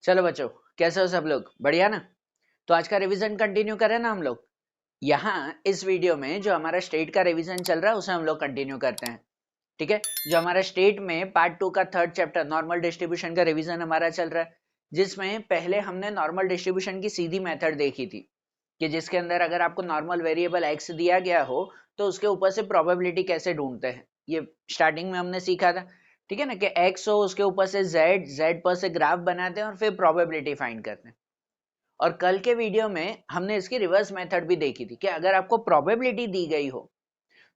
चलो बच्चों, कैसे हो सब लोग? बढ़िया ना? तो आज का रिवीजन कंटिन्यू करें ना हम लोग। यहाँ इस वीडियो में जो हमारा स्टेट का रिवीजन चल रहा है उसे हम लोग कंटिन्यू करते हैं। ठीक है, जो हमारा स्टेट में पार्ट 2 का थर्ड चैप्टर नॉर्मल डिस्ट्रीब्यूशन का रिवीजन हमारा चल रहा है, जिसमें पहले हमने नॉर्मल डिस्ट्रीब्यूशन की सीधी मेथड देखी थी कि जिसके अंदर अगर आपको नॉर्मल वेरिएबल एक्स दिया गया हो तो उसके ऊपर से प्रोबेबिलिटी कैसे ढूंढते हैं, ये स्टार्टिंग में हमने सीखा था। ठीक है ना, कि एक्स हो उसके ऊपर से जेड, जेड पर से ग्राफ बनाते हैं और फिर प्रोबेबिलिटी फाइंड करते हैं। और कल के वीडियो में हमने इसकी रिवर्स मेथड भी देखी थी कि अगर आपको प्रोबेबिलिटी दी गई हो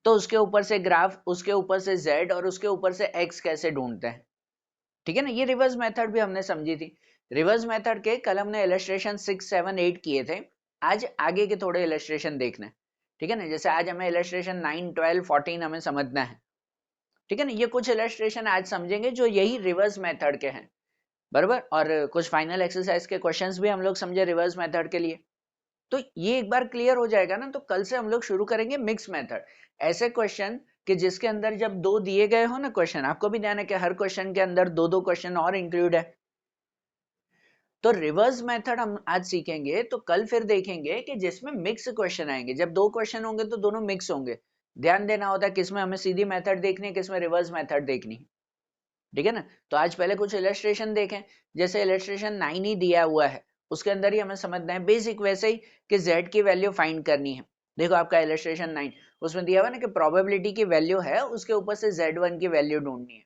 तो उसके ऊपर से ग्राफ, उसके ऊपर से जेड और उसके ऊपर से एक्स कैसे ढूंढते हैं। ठीक है ना, ये रिवर्स मेथड भी हमने समझी थी। रिवर्स मेथड के कल हमने इलस्ट्रेशन 6, 7, 8 किए थे। आज आगे के थोड़े इलस्ट्रेशन देखना है। ठीक है ना, जैसे आज हमें इलस्ट्रेशन 9, 12, 14 हमें समझना है। ठीक है ना, ये कुछ इलस्ट्रेशन आज समझेंगे जो यही रिवर्स मेथड के हैं, बराबर। और कुछ फाइनल एक्सरसाइज के क्वेश्चंस भी हम लोग समझे रिवर्स मेथड के लिए। तो ये एक बार क्लियर हो जाएगा ना, तो कल से हम लोग शुरू करेंगे मिक्स मेथड। ऐसे क्वेश्चन कि जिसके अंदर जब दो दिए गए हो ना क्वेश्चन, आपको भी ध्यान है कि हर क्वेश्चन के अंदर दो दो क्वेश्चन और इंक्लूड है। तो रिवर्स मेथड हम आज सीखेंगे, तो कल फिर देखेंगे कि जिसमें मिक्स क्वेश्चन आएंगे। जब दो क्वेश्चन होंगे तो दोनों मिक्स होंगे। ध्यान देना होता है किसमें हमें सीधी मेथड देखनी है, किसमें रिवर्स मेथड देखनी है। ठीक है ना, तो आज पहले कुछ इलस्ट्रेशन देखें। जैसे इलस्ट्रेशन 9 ही दिया हुआ है, उसके अंदर ही हमें समझना है बेसिक वैसे ही कि z की वैल्यू फाइंड करनी है। देखो आपका इलस्ट्रेशन 9 उसमें दिया हुआ ना कि प्रोबेबिलिटी की वैल्यू है, उसके ऊपर से z1 की वैल्यू ढूंढनी है।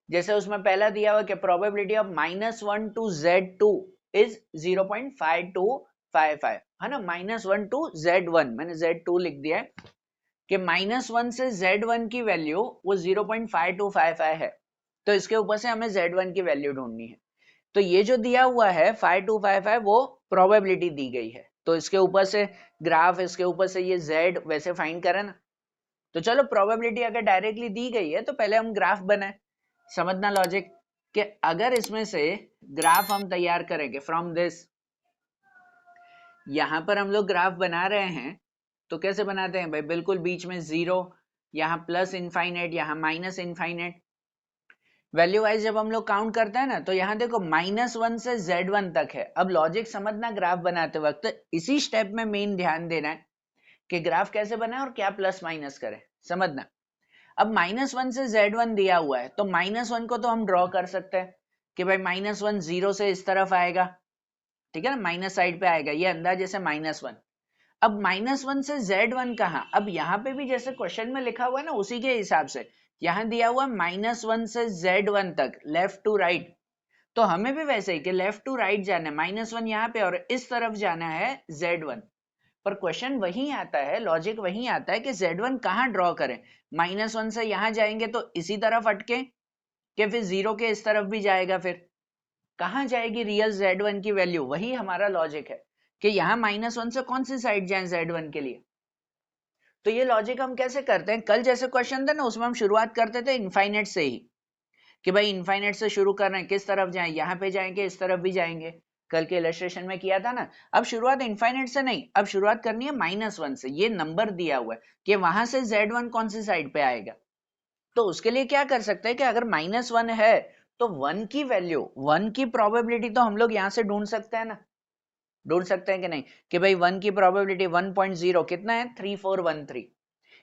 जैसे उसमें पहला दिया हुआ कि probability of -1 to z2 is 0.5255, है ना। -1 टू z1, मैंने z2 लिख दिया है कि -1 से z1 की वैल्यू वो 0.5255 है। तो इसके ऊपर से हमें z1 की वैल्यू ढूंढनी है। तो ये जो दिया हुआ है 5255 वो प्रोबेबिलिटी दी गई है, तो इसके ऊपर से ग्राफ, इसके ऊपर से ये z वैसे फाइंड करें ना। तो चलो, प्रोबेबिलिटी अगर डायरेक्टली दी गई है तो पहले हम ग्राफ बनाए। समझना लॉजिक कि अगर इसमें से ग्राफ हम तैयार करेंगे फ्रॉम दिस, यहां पर हम लोग ग्राफ बना रहे हैं तो कैसे बनाते हैं भाई? बिल्कुल बीच में जीरो, यहाँ प्लस इनफाइनाइट, यहाँ माइनस इनफाइनाइट। वैल्यू वाइज जब हम लोग काउंट करते हैं ना, तो यहाँ देखो -1 से z1 तक है। अब लॉजिक समझना ग्राफ बनाते वक्त, इसी स्टेप में मेन ध्यान देना है कि ग्राफ कैसे बनाए और क्या प्लस माइनस करे, समझना। अब -1 से z1 दिया हुआ है तो -1 को तो हम ड्रॉ कर सकते हैं कि भाई -1 0 से इस तरफ आएगा। ठीक है ना, माइनस साइड पे आएगा, ये अंदाजे से -1। अब -1 से z1 कहाँ? अब यहाँ पे भी जैसे क्वेश्चन में लिखा हुआ है ना, उसी के हिसाब से यहाँ दिया हुआ -1 से z1 तक लेफ्ट टू राइट, तो हमें भी वैसे ही कि लेफ्ट टू राइट जाना है, -1 यहाँ पे और इस तरफ जाना है z1। पर क्वेश्चन वही आता है, लॉजिक वही आता है कि z1 कहाँ ड्रॉ करें। -1 से यहाँ जाएंगे तो इसी तरफ अटके, कि फिर जीरो के इस तरफ भी जाएगा, फिर कहाँ जाएगी रियल z1 की वैल्यू? वही हमारा लॉजिक है कि यहाँ -1 से कौन सी साइड जाए z1 के लिए। तो ये लॉजिक हम कैसे करते हैं? कल जैसे क्वेश्चन था ना, उसमें हम शुरुआत करते थे इनफाइनाइट से ही, कि भाई इनफाइनाइट से शुरू कर रहे हैं, किस तरफ जाएं, यहाँ पे जाएंगे, इस तरफ भी जाएंगे। कल के इलस्ट्रेशन में किया था ना। अब शुरुआत इनफाइनाइट से नहीं, अब शुरुआत करनी है -1 से। ये नंबर दिया हुआ है कि वहां से z1 कौन सी साइड पे आएगा। तो उसके लिए क्या कर सकते हैं कि अगर -1 है तो 1 की वैल्यू, 1 की प्रोबेबिलिटी तो हम लोग यहाँ से ढूंढ सकते हैं ना। ढूंढ सकते हैं कि नहीं? कि भाई 1 की प्रोबेबिलिटी 1.0 कितना है? 3413।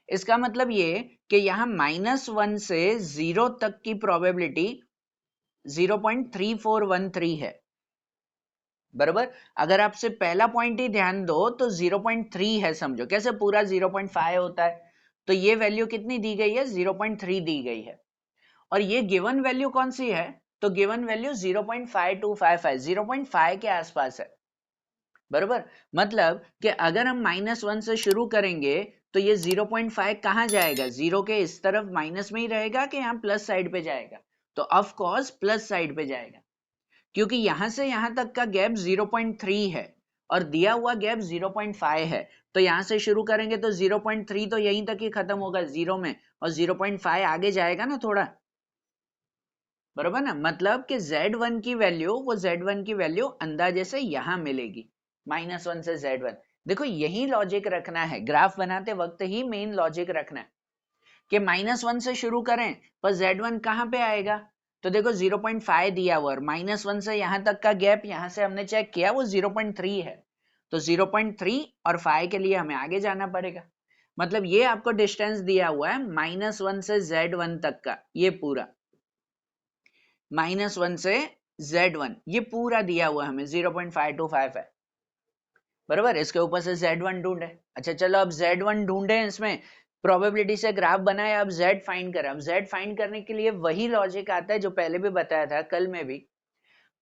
इसका मतलब ये कि यहाँ -1 से 0 तक की प्रोबेबिलिटी 0.3413 है, बराबर। अगर आपसे पहला पॉइंट ही ध्यान दो तो 0.3 है, समझो कैसे पूरा 0.5 होता है। तो ये वैल्यू कितनी दी गई है? 0.3 दी गई है। और ये गिवन वैल्यू कौन सी है? तो गिवन वैल्यू 0.5255, 0.5 के आसपास है, बराबर। मतलब कि अगर हम -1 से शुरू करेंगे तो ये 0.5 कहाँ जाएगा? जीरो के इस तरफ माइनस में ही रहेगा कि यहाँ प्लस साइड पे जाएगा? तो ऑफ कोर्स प्लस साइड पे जाएगा, क्योंकि यहां से यहां तक का गैप 0.3 है और दिया हुआ गैप 0.5 है। तो यहां से शुरू करेंगे तो 0.3 तो यहीं तक ही खत्म होगा जीरो में, और 0.5 आगे जाएगा ना थोड़ा, बराबर ना। मतलब कि z1 की वैल्यू, वो z1 की वैल्यू अंदाजे से यहां मिलेगी, -1 से z1। देखो यही लॉजिक रखना है ग्राफ बनाते वक्त, ही मेन लॉजिक रखना है कि -1 से शुरू करें पर z1 कहां पे आएगा? तो देखो 0.5 दिया हुआ और -1 से यहाँ तक का गैप यहाँ से हमने चेक किया वो 0.3 है, तो 0.3 और 5 के लिए हमें आगे जाना पड़ेगा। मतलब ये आपको डिस्टेंस दिया हुआ है -1 से Z1 तक का, ये पूरा -1 से Z1 ये पूरा दिया हुआ हमें 0.525 है, बराबर। इसके ऊपर से Z1 ढूंढे। अच्छा चलो अब Z1 ढूंढे, इसमें प्रोबेबिलिटी से ग्राफ बनाए, अब Z फाइंड करें। अब Z फाइंड करने के लिए वही लॉजिक आता है जो पहले भी बताया था कल में भी,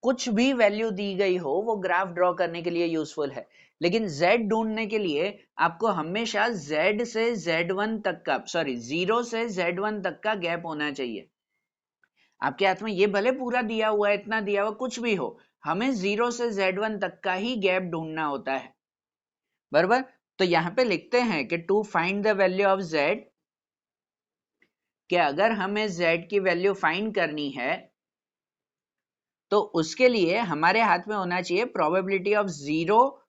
कुछ भी वैल्यू दी गई हो वो ग्राफ ड्रॉ करने के लिए यूजफुल है, लेकिन Z ढूंढने के लिए आपको हमेशा Z से Z1 तक का, सॉरी 0 से Z1 तक का गैप होना चाहिए। आपके हाथ में ये भले पूरा दिया हुआ है, इतना दिया हुआ, कुछ भी हो, हमें 0 से Z1 तक का ही गैप ढूंढना होता है, बराबर। तो यहां पे लिखते हैं कि to find the value of Z, कि अगर हमें Z की वैल्यू फाइंड करनी है तो उसके लिए हमारे हाथ में होना चाहिए probability of 0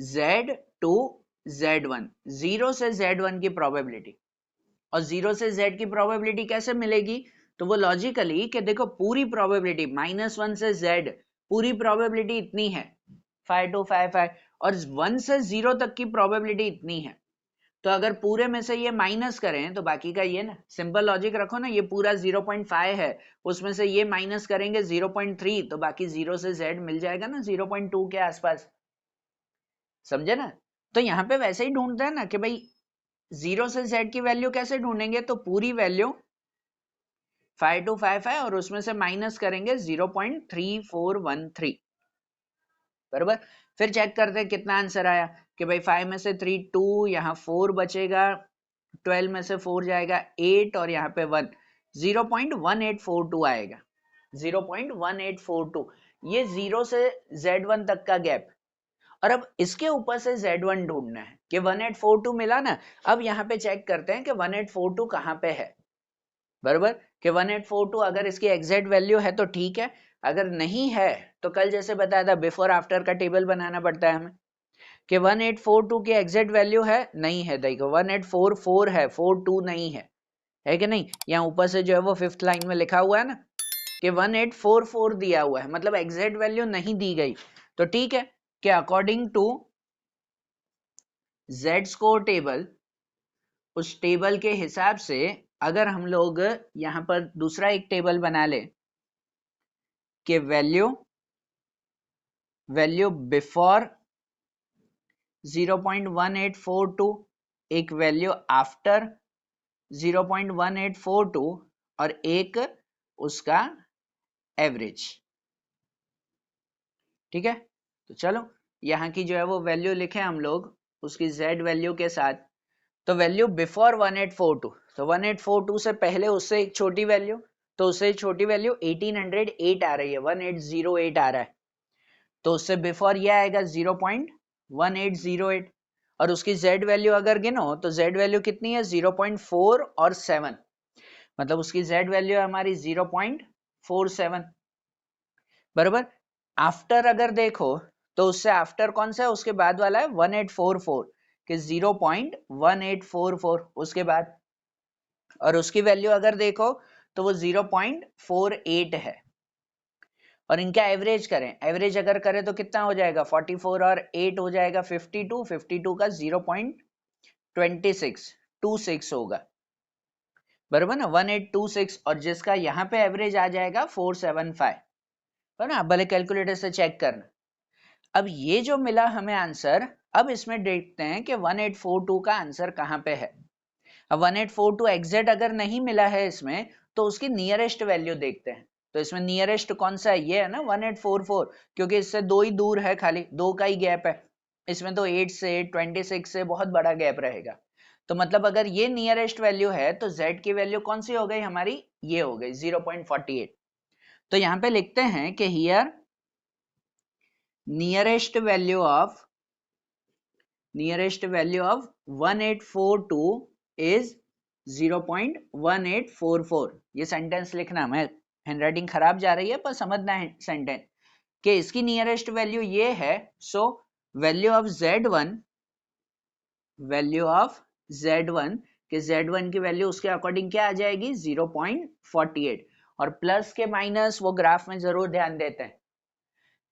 Z to Z1, 0 से Z1 की प्रोबेबिलिटी। और 0 से Z की प्रोबेबिलिटी कैसे मिलेगी? तो वो लॉजिकली कि देखो पूरी प्रोबेबिलिटी -1 से Z, पूरी प्रोबेबिलिटी इतनी है 5255, और 1 से 0 तक की प्रोबेबिलिटी इतनी है, तो अगर पूरे में से ये माइनस करें तो बाकी का ये ना, सिंपल लॉजिक रखो ना, ये पूरा 0.5 है, उसमें से ये माइनस करेंगे 0.3, तो बाकी 0 से Z मिल जाएगा ना 0.2 के आसपास, समझे ना। तो यहाँ पे वैसे ही ढूंढते हैं ना कि भाई 0 से Z की वैल्यू कैसे ढूंढेंगे, तो पूरी वैल्यू 5255 है और उसमें से माइनस करेंगे 0.3413, बराबर। फिर चेक करते हैं कितना आंसर आया, कि भाई 5 में से 3 2, यहाँ 4 बचेगा, 12 में से 4 जाएगा 8 और यहाँ पे 1, 0.1842 आएगा, 0.1842, ये 0 से Z1 तक का गैप। और अब इसके ऊपर से Z1 ढूंढना है कि 1842 मिला ना। अब यहाँ पे चेक करते हैं कि 1842 कहाँ पे है, बराबर, कि 1842 अगर इसकी एग्जैक्ट वैल्यू है तो ठीक है, अगर नहीं है तो कल जैसे बताया था बिफोर आफ्टर का टेबल बनाना पड़ता है हमें, कि 1842 की एग्जैक्ट वैल्यू है, नहीं है, देखो 1844 है, 42 नहीं है कि नहीं। यहाँ ऊपर से जो है वो 5th लाइन में लिखा हुआ है ना कि 1844 दिया हुआ है, मतलब एग्जैक्ट वैल्यू नहीं दी गई, तो ठीक है कि according to Z score table, उस टेबल के हिसाब से अगर हम लोग यहां पर दूसरा एक टेबल बना ले कि वैल्यू बिफोर 0.1842, एक वैल्यू आफ्टर 0.1842 और एक उसका एवरेज, ठीक है। तो चलो यहाँ की जो है वो वैल्यू लिखे हम लोग उसकी Z वैल्यू के साथ। तो वैल्यू बिफोर 1842, तो 1842 से पहले उससे एक छोटी वैल्यू, तो उससे छोटी वैल्यू 1808 आ रही है, 1808 आ रहा है, तो उससे बिफोर ये आएगा 0.1808, और उसकी Z वैल्यू अगर गिनो तो Z वैल्यू कितनी है 0.4 और 7, मतलब उसकी Z वैल्यू है हमारी 0.47, बराबर। आफ्टर अगर देखो तो उससे आफ्टर कौन सा है, उसके बाद वाला है 1844 कि 0.1844 उसके बाद, और उसकी वैल्यू अगर देखो तो वो 0.48 है। और इनका एवरेज करें, एवरेज अगर करें तो कितना हो जाएगा 44 और 8 हो जाएगा 52, 52 का 0.2626 होगा, बराबर ना 1826, और जिसका यहाँ पे एवरेज आ जाएगा 475, है ना। भले कैलकुलेटर से चेक करना। अब ये जो मिला हमें आंसर, अब इसमें देखते हैं कि 1842 का आंसर कहाँ पे है। अब 1842 एग्जैक्ट अगर नहीं मिला है इसमें तो उसकी नियरेस्ट वैल्यू देखते हैं। तो इसमें नियरेस्ट कौन सा है, ये है ना 1844, क्योंकि इससे दो ही दूर है, खाली दो का ही गैप है, इसमें तो 8 से 26 से बहुत बड़ा गैप रहेगा। तो मतलब अगर ये नियरेस्ट वैल्यू है तो Z की वैल्यू कौन सी हो गई हमारी, ये हो गई 0.48। तो यहाँ पे लिखते हैं कि here nearest value of 1842 is 0.1844। ये सेंटेंस लिखना, मैं हैंडराइटिंग खराब जा रही है पर समझना है सेंटेंस, कि इसकी नियरेस्ट वैल्यू ये है, सो वैल्यू ऑफ Z1, कि Z1 की वैल्यू उसके अकॉर्डिंग क्या आ जाएगी 0.48, और प्लस के माइनस वो ग्राफ में जरूर ध्यान देते हैं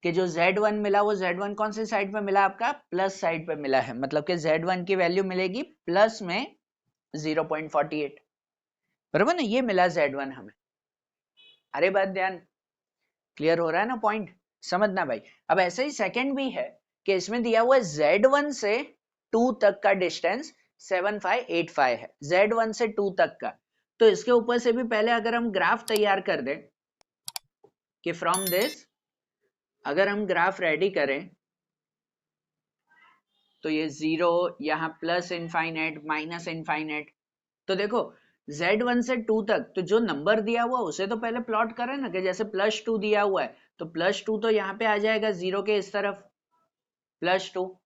कि जो Z1 मिला वो Z1 कौन सी साइड पे मिला, आपका प्लस साइड पे मिला है, मतलब कि Z1 की वैल्यू मिलेगी प्लस में 0.48, बराबर ना, ये मिला Z1 हमें। अरे बात ध्यान क्लियर हो रहा है ना, पॉइंट समझना भाई। अब ऐसे ही सेकंड भी है कि इसमें दिया हुआ है Z1 से 2 तक का डिस्टेंस 7585 है, Z1 से 2 तक का। तो इसके ऊपर से भी पहले अगर हम ग्राफ तैयार कर दें कि फ्रॉम दिस अगर हम ग्राफ रेडी करें तो ये 0 यहाँ प्लस इनफाइनाइट माइनस इनफाइनाइट, तो देखो Z1 से 2 तक तो जो नंबर दिया हुआ उसे तो पहले प्लॉट करें ना, कि जैसे +2 दिया हुआ है तो +2 तो यहाँ पे आ जाएगा 0 के इस तरफ +2।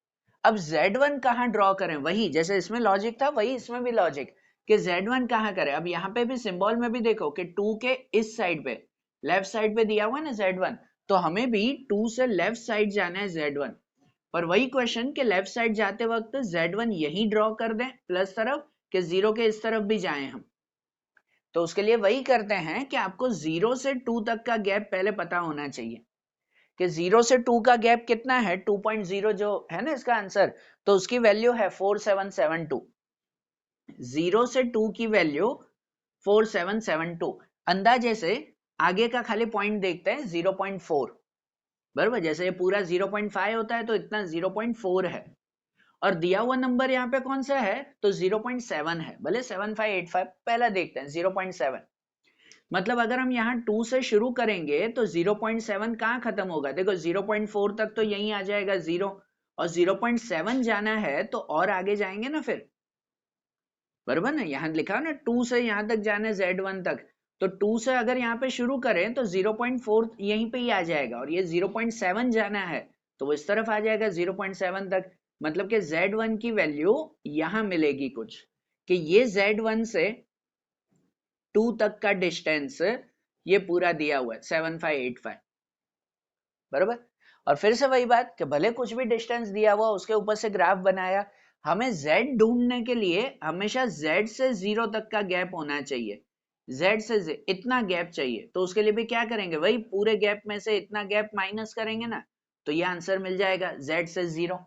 अब Z1 कहाँ ड्रॉ करें, वही जैसे इसमें लॉजिक था वही इसमें भी लॉजिक कि Z1 कहाँ करें। अब यहाँ पे भी सिंबल में भी देखो कि 2 के इस साइड पे लेफ्ट साइड पे दिया हुआ है ना Z1, तो हमें भी 2 से लेफ्ट साइड जाना है Z1, पर वही क्वेश्चन कि लेफ्ट साइड जाते वक्त Z1 यही ड्रॉ कर दें प्लस तरफ कि 0 के इस तरफ भी जाएं हम। तो उसके लिए वही करते हैं कि आपको 0 से 2 तक का गैप पहले पता होना चाहिए कि 0 से 2 का गैप कितना है, 2.0 जो है ना इसका आंसर, तो उसकी वैल्यू है 4772। 0 से 2 की वैल्यू 4772। अंदाजे से आगे का खाली पॉइंट देखते हैं 0.4, बराबर, जैसे ये पूरा 0.5 होता है तो इतना 0.4 है, और दिया हुआ नंबर यहाँ पे कौन सा है तो 0.7 है, भले 7585 पहला देखते हैं 0.7। मतलब अगर हम यहाँ 2 से शुरू करेंगे तो 0.7 कहाँ खत्म होगा, देखो 0.4 तक तो यहीं आ जाएगा 0, और 0.7 जाना है तो और आगे जाएंगे ना फिर, बराबर ना, यहाँ लिखा ना 2 से यहाँ तक जाना है Z1 तक, तो 2 से अगर यहाँ पे शुरू करें तो 0.4 यहीं पे ही आ जाएगा, और ये 0.7 जाना है तो वो इस तरफ आ जाएगा 0.7 तक। मतलब कि Z1 की वैल्यू यहाँ मिलेगी कुछ, कि ये Z1 से 2 तक का डिस्टेंस ये पूरा दिया हुआ है 7585, बराबर। और फिर से वही बात कि भले कुछ भी डिस्टेंस दिया हुआ उसके ऊपर से ग्राफ बनाया, हमें Z ढूंढने के लिए हमेशा Z से 0 तक का गैप होना चाहिए, Z से इतना गैप चाहिए, तो उसके लिए भी क्या करेंगे, वही पूरे गैप में से इतना गैप माइनस करेंगे ना, तो ये आंसर मिल जाएगा Z से 0,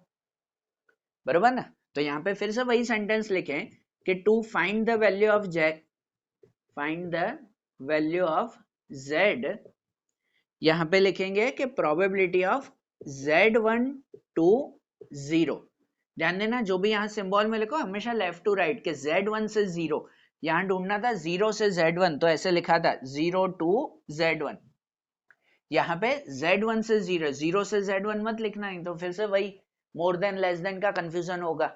बराबर ना। तो यहाँ पे फिर से वही सेंटेंस लिखें कि to find the value of Z, find the value of Z, यहां पे लिखेंगे कि प्रोबेबिलिटी ऑफ Z1 टू 0। ध्यान देना जो भी यहाँ सिंबल में लिखो हमेशा लेफ्ट टू राइट के Z1 से 0, यहाँ ढूंढना था 0 से Z1 तो ऐसे लिखा था 0 टू Z1, यहाँ पे Z1 से 0, 0 से Z1 मत लिखना, नहीं तो फिर से वही मोर देन लेस देन का कंफ्यूजन होगा।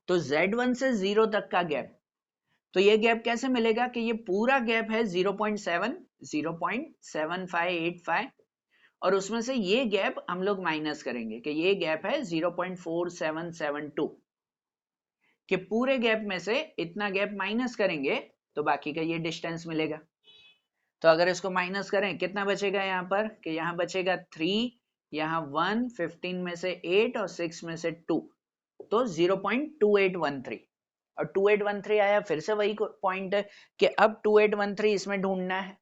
तो Z1 से 0 तक का गैप, तो ये गैप कैसे मिलेगा कि ये पूरा गैप है 0.7 0.7585, और उसमें से ये गैप हम लोग माइनस करेंगे कि ये गैप है 0.4772, कि पूरे गैप में से इतना गैप माइनस करेंगे तो बाकी का ये डिस्टेंस मिलेगा। तो अगर इसको माइनस करें कितना बचेगा यहाँ पर, कि यहाँ बचेगा 3, यहाँ 1, 15 में से 8 और 6 में से 2, तो 0.2813, और 2813 आया। फिर से वही पॉइंट है कि अब 2813 इसमें ढूंढना है,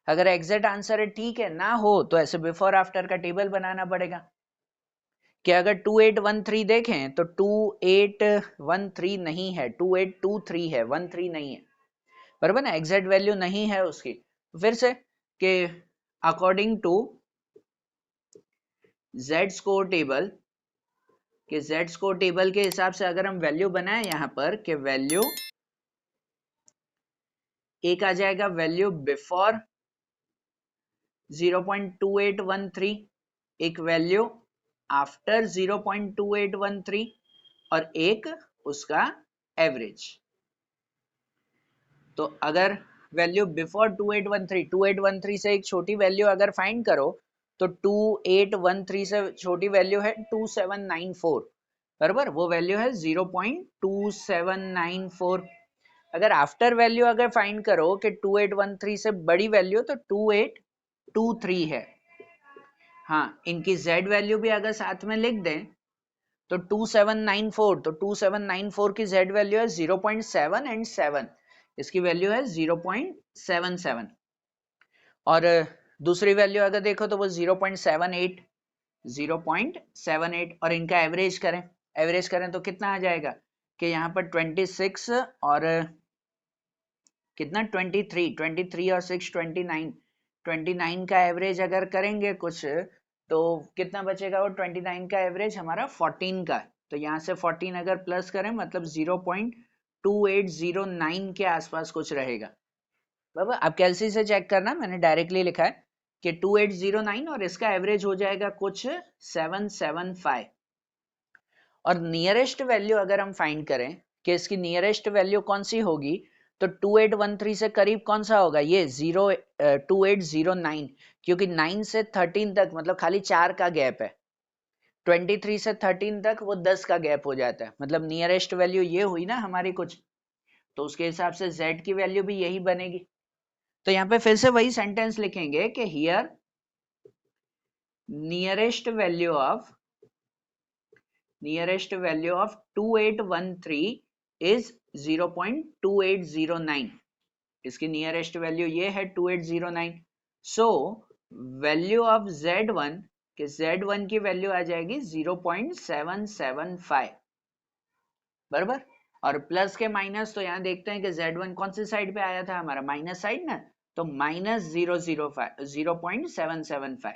अगर एग्जैक्ट आंसर है ठीक है, ना हो तो ऐसे बिफोर आफ्टर का टेबल बनाना पड़ेगा कि अगर 2813 देखें तो 2813 नहीं है, 2823 है, 13 नहीं है, बराबर ना, एग्जैक्ट वैल्यू नहीं है उसकी। फिर से कि according to Z score table, कि Z स्कोर टेबल के हिसाब से अगर हम वैल्यू बनाए यहाँ पर कि वैल्यू एक आ जाएगा वैल्यू बिफोर 0.2813, एक वैल्यू आफ्टर 0.2813, और एक उसका एवरेज। तो अगर वैल्यू बिफोर 2813 से एक छोटी वैल्यू अगर फाइंड करो तो 2813 से छोटी वैल्यू है 2794, बराबर, वो वैल्यू है 0.2794। अगर आफ्टर वैल्यू अगर फाइंड करो कि 2813 से बड़ी वैल्यू तो 2823 है। हाँ, इनकी Z वैल्यू भी अगर साथ में लिख दें तो 2794, तो 2794 की Z वैल्यू है 0.7 एंड 7, इसकी वैल्यू है 0.77, और दूसरी वैल्यू अगर देखो तो वो 0.78 और इनका एवरेज करें तो कितना आ जाएगा कि यहाँ पर 26 और कितना 23 और 6 29 का एवरेज अगर करेंगे कुछ तो कितना बचेगा वो 29 का एवरेज हमारा 14 का, तो यहाँ से 14 अगर प्लस करें मतलब 0.2809 के आसपास कुछ रहेगा। बाबा आप कैलसी से चेक करना, मैंने डायरेक्टली लिखा है कि 2809 और इसका एवरेज हो जाएगा कुछ 775। और नियरेस्ट वैल्यू अगर हम फाइंड करें कि इसकी नियरेस्ट वैल्यू कौन सी होगी तो 2813 से करीब कौन सा होगा ये 2809, क्योंकि 9 से 13 तक मतलब खाली 4 का गैप है, 23 से 13 तक वो 10 का गैप हो जाता है, मतलब नियरेस्ट वैल्यू ये हुई ना हमारी कुछ, तो उसके हिसाब से z की वैल्यू भी यही बनेगी। तो यहाँ पे फिर से वही सेंटेंस लिखेंगे कि here nearest value of 2813 is 0.2809, इसकी नियरेस्ट वैल्यू ये है 2809। सो वैल्यू ऑफ Z1 कि Z1 की वैल्यू आ जाएगी 0.775 बराबर। और प्लस के माइनस तो यहाँ देखते हैं कि Z1 कौन सी साइड पे आया था हमारा माइनस साइड ना, तो -0.775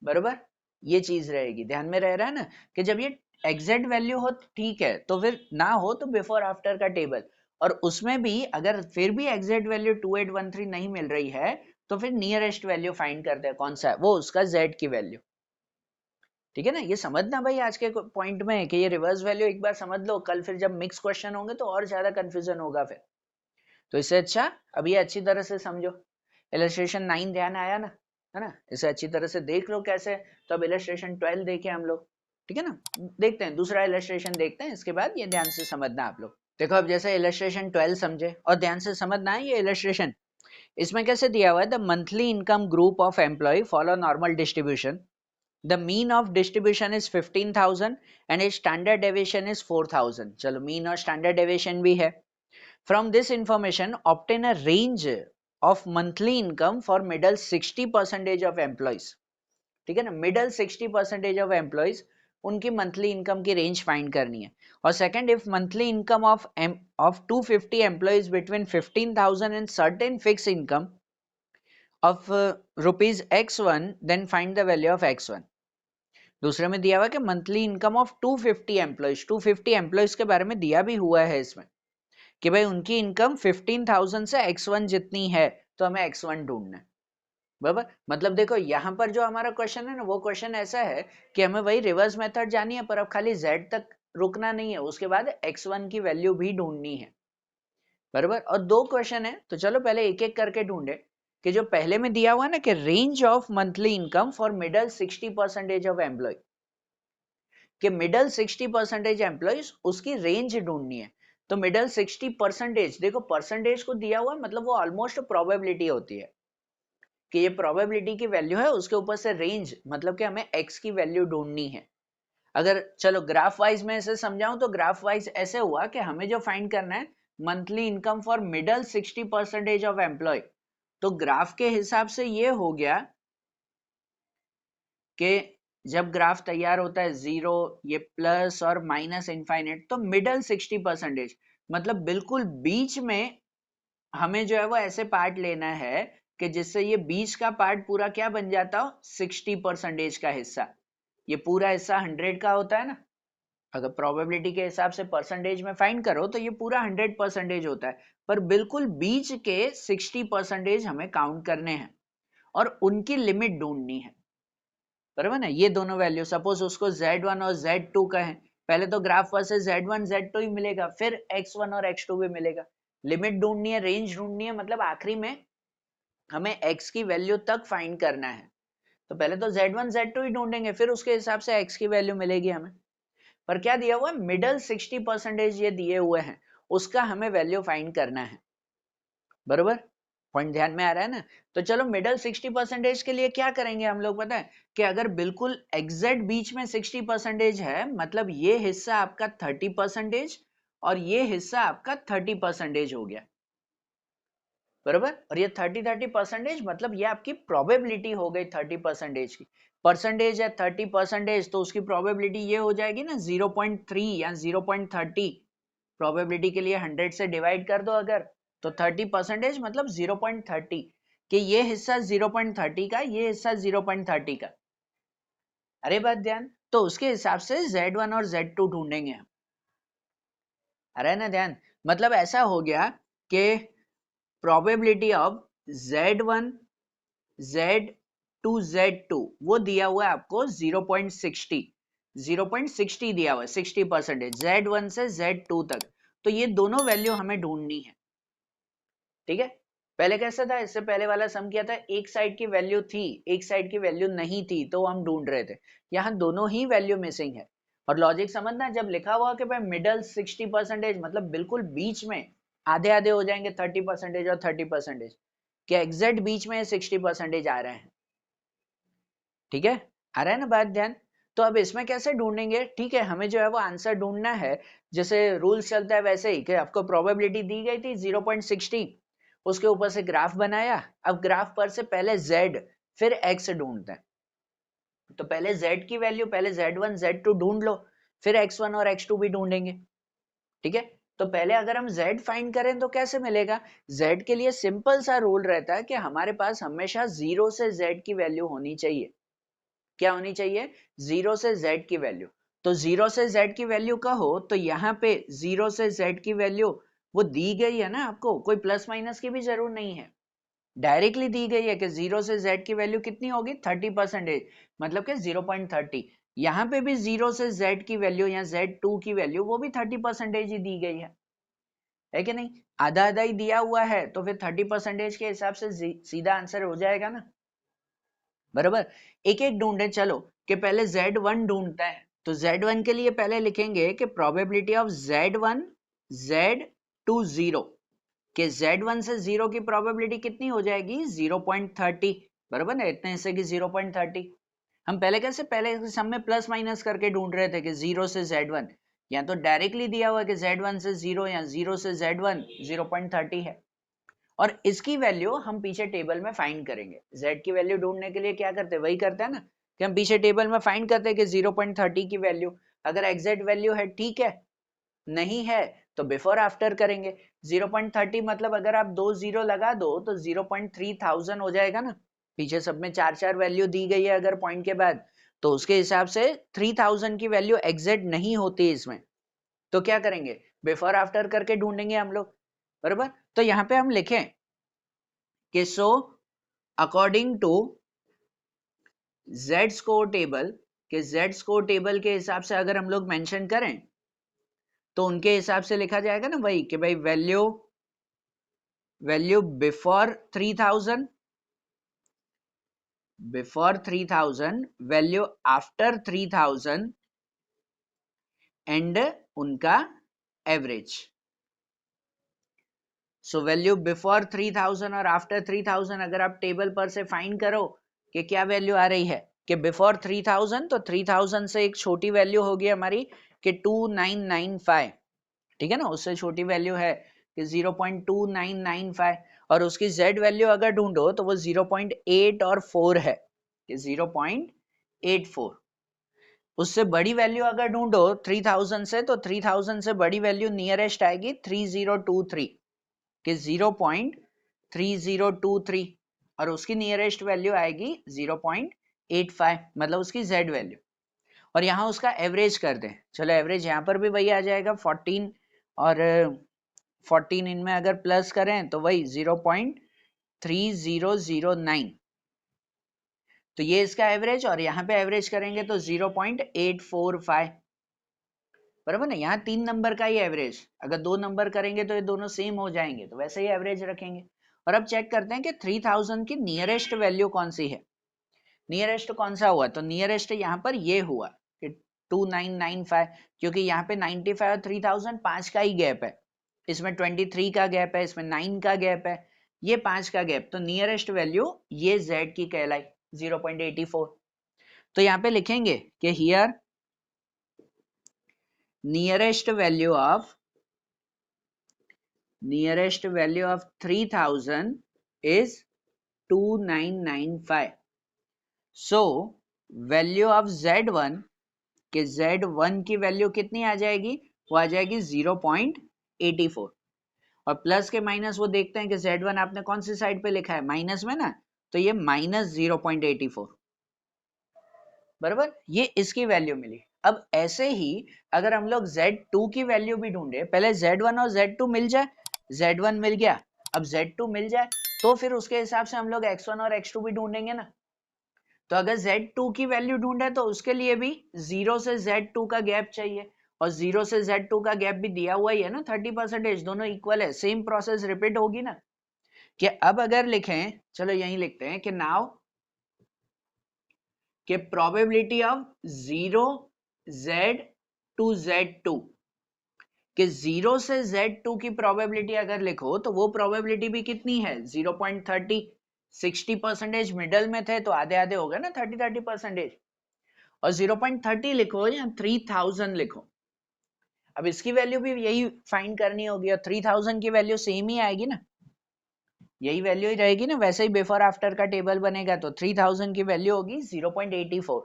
बराबर। ये चीज रहेगी, ध्यान में रह रहा है ना कि जब ये एग्जैक्ट वैल्यू हो ठीक है, तो फिर ना हो तो बिफोर आफ्टर का टेबल, और उसमें भी अगर फिर भी एग्जैक्ट वैल्यू 2813 नहीं मिल रही है तो फिर नियरेस्ट वैल्यू फाइंड करते हैं कौन सा है, वो उसका z की वैल्यू। ठीक है ना, ये समझना भाई आज के पॉइंट में कि ये रिवर्स वैल्यू एक बार समझ लो, कल फिर जब मिक्स क्वेश्चन होंगे तो और ज्यादा कंफ्यूजन होगा फिर, तो इससे अच्छा अब ये अच्छी तरह से समझो। इलस्ट्रेशन 9 ध्यान आया ना, है ना, इसे अच्छी तरह से देख लो कैसे। तो अब इलस्ट्रेशन 12 देखे हम लोग, ठीक है ना, देखते हैं दूसरा इलस्ट्रेशन देखते हैं, इसके बाद ये ध्यान से समझना आप लोग। देखो अब जैसे इलस्ट्रेशन 12 समझे और ध्यान से समझना है ये इलस्ट्रेशन, इसमें कैसे दिया हुआ है the monthly income group of employ follow normal distribution, the mean of distribution is 15,000 and is standard deviation is 4,000। चलो मीन और स्टैंडर्ड डेविएशन भी है। From this information, obtain a range of monthly income for middle 60% of employees. ठीक है ना, middle 60% of employees उनकी monthly income की range find करनी है। और second, if monthly income of 250 employees between 15,000 and certain fix income of rupees x1 then find the value of x1। दूसरे में दिया हुआ कि monthly income of 250 employees, 250 employees के बारे में दिया भी हुआ है इसमें कि भाई उनकी इनकम 15,000 से x1 जितनी है, तो हमें x1 ढूंढना है बराबर। मतलब देखो यहाँ पर जो हमारा क्वेश्चन है ना, वो क्वेश्चन ऐसा है कि हमें वही रिवर्स मेथड जानी है, पर अब खाली z तक रुकना नहीं है, उसके बाद x1 की वैल्यू भी ढूंढनी है बराबर। और दो क्वेश्चन है तो चलो पहले एक एक करके ढूंढे कि जो पहले में दिया हुआ ना कि range of monthly income for middle 60% of employ, कि मिडल 60% एम्प्लॉइज उसकी रेंज ढूंढनी है। तो मिडल 60%, देखो परसेंटेज को दिया हुआ मतलब वो ऑलमोस्ट प्रोबेबिलिटी होती है कि ये प्रोबेबिलिटी की वैल्यू है, उसके ऊपर से रेंज मतलब कि हमें x की वैल्यू ढूंढनी है। अगर चलो ग्राफ वाइज में इसे समझाऊं तो ग्राफ वाइज ऐसे हुआ कि हमें जो फाइंड करना है monthly income for middle 60% of employ, तो ग्राफ के हिसाब से ये हो गया कि जब ग्राफ तैयार होता है जीरो, ये प्लस और माइनस इनफाइनाइट, तो मिडल 60% मतलब बिल्कुल बीच में हमें जो है वो ऐसे पार्ट लेना है कि जिससे ये बीच का पार्ट पूरा क्या बन जाता हो 60% का हिस्सा। ये पूरा हिस्सा 100 का होता है ना, अगर प्रोबेबिलिटी के हिसाब से परसेंटेज में फाइंड करो तो ये पूरा 100% होता है, पर बिल्कुल बीच के 60% हमें काउंट करने हैं और उनकी लिमिट ढूंढनी है बराबर ना। ये दोनों वैल्यू सपोज उसको Z1 और Z2 कहें, पहले तो ग्राफ पर से Z1 Z2 ही मिलेगा, फिर X1 और X2 भी मिलेगा। लिमिट ढूंढनी है, रेंज ढूंढनी है, मतलब आखिरी में हमें x की वैल्यू तक फाइंड करना है। तो पहले तो Z1 Z2 ही ढूंढेंगे, फिर उसके हिसाब से x की वैल्यू मिलेगी हमें। पर क्या दिया हुआ है, मिडल 60% ये दिए हुए हैं, उसका हमें वैल्यू फाइंड करना है बरोबर। पॉइंट ध्यान में आ रहा है ना। तो चलो मिडल 60% के लिए क्या करेंगे हम लोग, पता है कि अगर बिल्कुल एग्जैक्ट बीच में 60% है, मतलब ये हिस्सा आपका 30% और ये हिस्सा आपका 30% हो गया बरोबर। और ये 30-30% मतलब ये आपकी प्रोबेबिलिटी हो गई 30% की। परसेंटेज है 30%, तो उसकी प्रोबेबिलिटी ये हो जाएगी ना 0.3 या 0.30। प्रोबेबिलिटी के लिए 100 से डिवाइड कर दो अगर, तो 30% मतलब 0.30, कि ये हिस्सा 0.30 का, ये हिस्सा 0.30 का। अरे बात ध्यान, तो उसके हिसाब से Z1 और Z2 ढूंढेंगे हम। अरे ना ध्यान, मतलब ऐसा हो गया कि probability of Z1 Z2 Z2 वो दिया हुआ है आपको 0.60, 0.60 दिया हुआ है, 60%, Z1 से Z2 तक। तो ये दोनों वैल्यू हमें ढूंढनी है, ठीक है। पहले कैसा था, इससे पहले वाला सम किया था, एक साइड की वैल्यू थी, एक साइड की वैल्यू नहीं थी, तो हम ढूंढ रहे थे। यहाँ दोनों ही वैल्यू मिसिंग है। और लॉजिक समझना, जब लिखा हुआ कि भाई मिडल 60%, मतलब बिल्कुल बीच में, आधे आधे हो जाएंगे 30% और 30%, क्या एग्जैक्ट बीच में 60% आ रहे हैं, ठीक है। आ रहा है ना बात ध्यान। तो अब इसमें कैसे ढूंढेंगे, ठीक है, हमें जो है वो आंसर ढूंढना है, जैसे रूल्स चलता है वैसे ही, कि आपको प्रोबेबिलिटी दी गई थी 0.60, उसके ऊपर से ग्राफ बनाया। अब ग्राफ पर से पहले z फिर x ढूंढते हैं। तो पहले z की वैल्यू, पहले z1 z2 ढूंढ लो, फिर x1 और x2 भी ढूंढेंगे, ठीक है। तो पहले अगर हम z फाइंड करें तो कैसे मिलेगा, z के लिए सिंपल सा रूल रहता है कि हमारे पास हमेशा 0 से z की वैल्यू होनी चाहिए। क्या होनी चाहिए, 0 से z की वैल्यू। तो 0 से z की वैल्यू कहो तो यहाँ पे 0 से z की वैल्यू वो दी गई है ना आपको, कोई प्लस माइनस की भी जरूर नहीं है, डायरेक्टली दी गई है कि 0 से z की वैल्यू कितनी होगी 30%, मतलब कि 0.30। यहाँ पे भी 0 से z की वैल्यू या z2 की वैल्यू वो भी 30% ही दी गई है कि नहीं। आधा आधा ही दिया हुआ है, तो फिर 30% के हिसाब से सीधा आंसर हो जाएगा ना, बराबर। एक एक ढूंढे चलो, कि पहले Z1 ढूंढता है। तो Z1 के लिए पहले लिखेंगे कि प्रोबेबिलिटी ऑफ Z1 Z2 0, कि Z1 से 0 की प्रोबेबिलिटी कितनी हो जाएगी 0.30, बराबर ना, इतने हिस्से की 0.30। हम पहले कैसे, पहले सम में प्लस माइनस करके ढूंढ रहे थे कि 0 से Z1, या तो डायरेक्टली दिया हुआ कि Z1 से 0 या 0 से Z1 0.30 है। और इसकी वैल्यू हम पीछे टेबल में फाइंड करेंगे। z की वैल्यू ढूंढने के लिए क्या करते हैं, वही करते हैं ना, कि हम पीछे टेबल में फाइंड करते हैं कि 0.30 की वैल्यू, अगर एग्जैक्ट वैल्यू है ठीक है, नहीं है तो बिफोर आफ्टर करेंगे। 0.30 मतलब अगर आप 2 जीरो लगा दो तो 0.3000 हो जाएगा ना, पीछे सब में 4 वैल्यू दी गई है अगर पॉइंट के बाद, तो उसके हिसाब से 3000 की वैल्यू एग्जैक्ट नहीं होती इसमें, तो क्या करेंगे, बिफोर आफ्टर करके ढूंढेंगे हम लोग, बराबर। तो यहाँ पे हम लिखें कि so according to Z score table, के Z स्कोर टेबल के हिसाब से अगर हम लोग मेंशन करें तो उनके हिसाब से लिखा जाएगा ना वही, कि भाई value value before 3000 value after 3000 and उनका एवरेज। सो वैल्यू बिफोर 3000 और आफ्टर 3000 अगर आप टेबल पर से फाइंड करो कि क्या वैल्यू आ रही है, कि बिफोर 3000 तो 3000 से एक छोटी वैल्यू होगी हमारी कि 2995, ठीक है ना, उससे छोटी वैल्यू है कि 0.2995, और उसकी z वैल्यू अगर ढूंढो तो वो 0.8 और 4 है, कि 0.84। उससे बड़ी वैल्यू अगर ढूंढो 3000 से, तो 3000 से बड़ी वैल्यू नियरेस्ट आएगी 3023, कि 0.3023, और उसकी नियरेस्ट वैल्यू आएगी 0.85, मतलब उसकी z वैल्यू। और यहाँ उसका एवरेज कर दें, चलो एवरेज यहाँ पर भी वही आ जाएगा 14, और 14 इनमें अगर प्लस करें तो वही 0.3009, तो ये इसका एवरेज, और यहाँ पे एवरेज करेंगे तो 0.845, बराबर ना। यहाँ 3 नंबर का ही एवरेज, अगर 2 नंबर करेंगे तो ये दोनों सेम हो जाएंगे, तो वैसे ही एवरेज रखेंगे। और अब चेक करते हैं कि 3000 की नियरेस्ट वैल्यू कौन सी है, नियरेस्ट कौन सा हुआ, तो नियरेस्ट यहाँ पर ये हुआ कि 2995, क्योंकि यहाँ पे 95 और 3000 5 का ही गैप है, इसमें 23 का गैप है, इसमें 9 का गैप है, ये 5 का गैप, तो नियरेस्ट वैल्यू ये z की कहलाई 0.84। तो यहाँ पे लिखेंगे कि here nearest value of nearest value of 3000 is 2995. So value of Z1 कि Z1 की वैल्यू कितनी आ जाएगी, वो आ जाएगी 0.84. और प्लस के माइनस वो देखते हैं कि Z1 आपने कौन सी साइड पे लिखा है, माइनस में ना, तो ये माइनस 0.84 बराबर, ये इसकी वैल्यू मिली. अब ऐसे ही अगर हम लोग Z2 की वैल्यू भी ढूंढे, पहले Z1 और Z2 मिल जाए, Z1 मिल गया, अब Z2 मिल जाए, तो फिर उसके हिसाब से हम लोग X1 और X2 भी ढूंढेंगे ना. तो अगर Z2 की वैल्यू ढूंढे तो उसके लिए भी 0 से Z2 का गैप चाहिए, और 0 से Z2 का गैप भी दिया हुआ ही है ना 30%, दोनों इक्वल है, सेम प्रोसेस रिपीट होगी ना. कि अब अगर लिखें, चलो यहीं लिखते हैं कि नाउ कि probability of 0 Z to Z2, कि 0 से Z2 की प्रोबेबिलिटी अगर लिखो तो वो प्रोबेबिलिटी भी कितनी है 0.30. 60% मिडल में थे तो आधे आधे हो गए ना 30%. और 0.30 लिखो या 3000 लिखो, अब इसकी वैल्यू भी यही फाइंड करनी होगी, और 3000 की वैल्यू सेम ही आएगी ना, यही वैल्यू ही रहेगी ना, वैसे ही बिफोर आफ्टर का टेबल बनेगा, तो 3000 की वैल्यू होगी 0.84.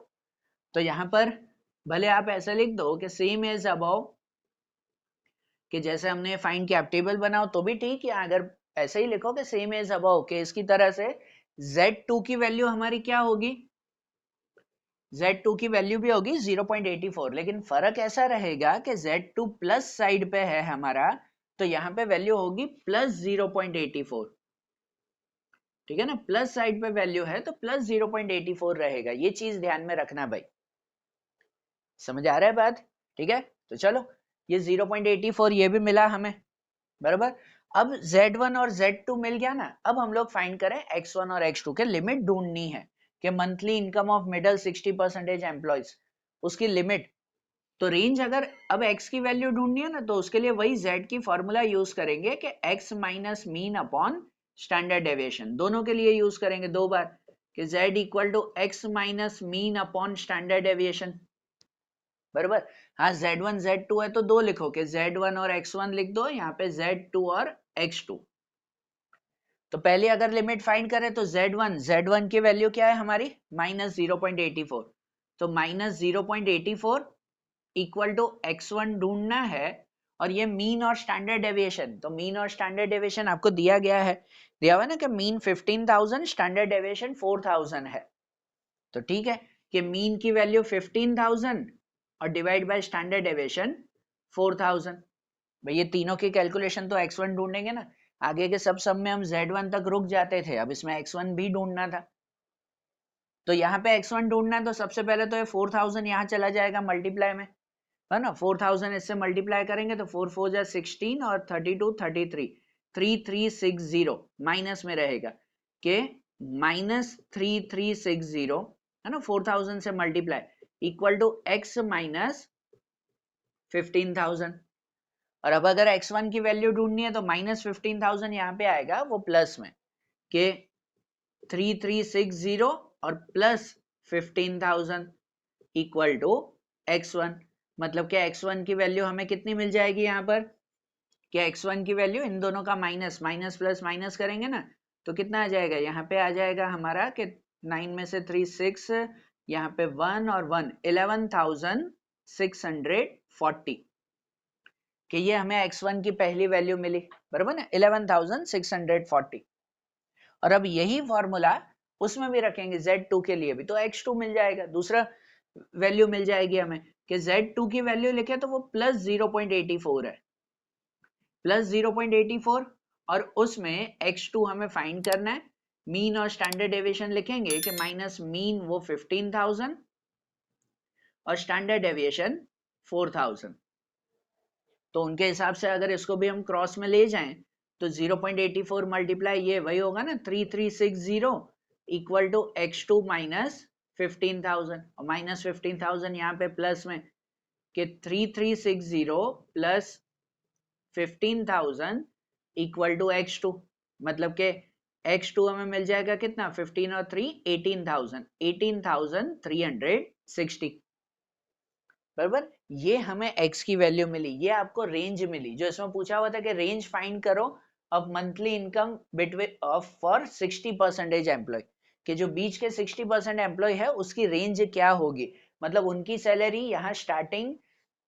तो यहां पर भले आप ऐसा लिख दो कि सेम इज अबव, कि जैसे हमने फाइंड किया, आप टेबल बनाओ तो भी ठीक है, अगर ऐसे ही लिखो कि सेम इज अबव, कि इसकी तरह से Z2 की वैल्यू हमारी क्या होगी, Z2 की वैल्यू भी होगी 0.84, लेकिन फर्क ऐसा रहेगा कि Z2 प्लस साइड पे है हमारा, तो यहाँ पे वैल्यू होगी प्लस 0.84. ठीक है ना, प्लस साइड पे वैल्यू है तो प्लस 0.84 रहेगा, ये चीज ध्यान में रखना भाई. समझ आ रहा है बात? ठीक है, तो चलो ये 0.84 ये भी मिला हमें बराबर. अब Z1 और Z2 मिल गया ना, अब हम लोग फाइंड करें X1 और X2 के लिमिट ढूंढनी है, कि monthly income of middle 60% employees, उसकी लिमिट. तो रेंज अगर अब x की वैल्यू ढूंढनी है ना, तो उसके लिए वही z की फॉर्मूला यूज करेंगे कि x minus mean upon standard deviation, दोनों के लिए यूज करेंगे दो बार, कि z equal to x minus mean upon standard deviation बराबर. हाँ Z1 Z2 है तो दो लिखो, कि Z1 और X1 लिख दो, यहाँ पे Z2 और X2. तो पहले अगर लिमिट फाइंड करें तो Z1 की वैल्यू क्या है हमारी, माइनस 0.84. तो माइनस 0.84 इक्वल टू X1 ढूंढना है, और ये मीन और स्टैंडर्ड डेविएशन, तो मीन और स्टैंडर्ड डेविएशन आपको दिया गया है, दिया हुआ है ना कि मीन 15,000, स्टैंडर्ड डेविएशन 4,000 है. तो ठीक है कि मीन की वैल्यू 15,000 और डिवाइड बाय स्टैंडर्ड डेविएशन 4,000. भाई ये तीनों की कैलकुलेशन तो X1 ढूंढेंगे ना, आगे के सब में हम Z1 तक रुक जाते थे, अब इसमें X1 भी ढूंढना था. तो यहाँ पे X1 ढूंढना है, तो सबसे पहले तो ये 4,000 यहाँ चला जाएगा मल्टीप्लाई में, है ना, 4,000 इससे मल्टीप्लाई करेंगे तो 4 4 जा 16 और 32 33, 3360 माइनस में रहेगा, के माइनस 3360, है ना, 4,000 से multiply equal to x minus 15,000. और अब अगर x1 की वैल्यू ढूंढनी है तो माइनस 15,000 यहाँ पे आएगा वो प्लस में, के 3360 और प्लस 15,000 इक्वल टू x1. मतलब क्या x1 की वैल्यू हमें कितनी मिल जाएगी यहाँ पर, क्या x1 की वैल्यू इन दोनों का माइनस माइनस प्लस माइनस करेंगे ना, तो कितना आ जाएगा, यहाँ पे आ जाएगा हमारा कि 9 में से 3 6, यहाँ पे 1 और 1 11,640, कि ये हमें x1 की पहली वैल्यू मिली बराबर ना 11,640. और अब यही फॉर्मूला उसमें भी रखेंगे Z2 के लिए भी, तो x2 मिल जाएगा, दूसरा वैल्यू मिल जाएगी हमें, कि Z2 की वैल्यू लिखे तो वो प्लस 0.84 है, प्लस 0.84, और उसमें x2 हमें फाइंड करना है. मीन और स्टैंडर्ड डेविएशन लिखेंगे कि माइनस मीन वो 15,000 और स्टैंडर्ड डेविएशन 4,000. तो उनके हिसाब से अगर इसको भी हम क्रॉस में ले जाएं तो 0.84 मल्टीप्लाई ये वही होगा ना 3360 इक्वल टू x2 माइनस 15,000, और माइनस 15,000 यहाँ पे प्लस में, कि 3360 प्लस 15,000 इक्वल टू x2, मतलब के x2 हमें मिल जाएगा कितना, 15 और 3 18,000, 18,360 बराबर. ये हमें x की वैल्यू मिली, ये आपको रेंज मिली, जो इसमें पूछा हुआ था कि रेंज फाइंड करो of monthly income between of for 60% employ, कि जो बीच के 60% एम्प्लॉय है उसकी रेंज क्या होगी, मतलब उनकी सैलरी यहाँ स्टार्टिंग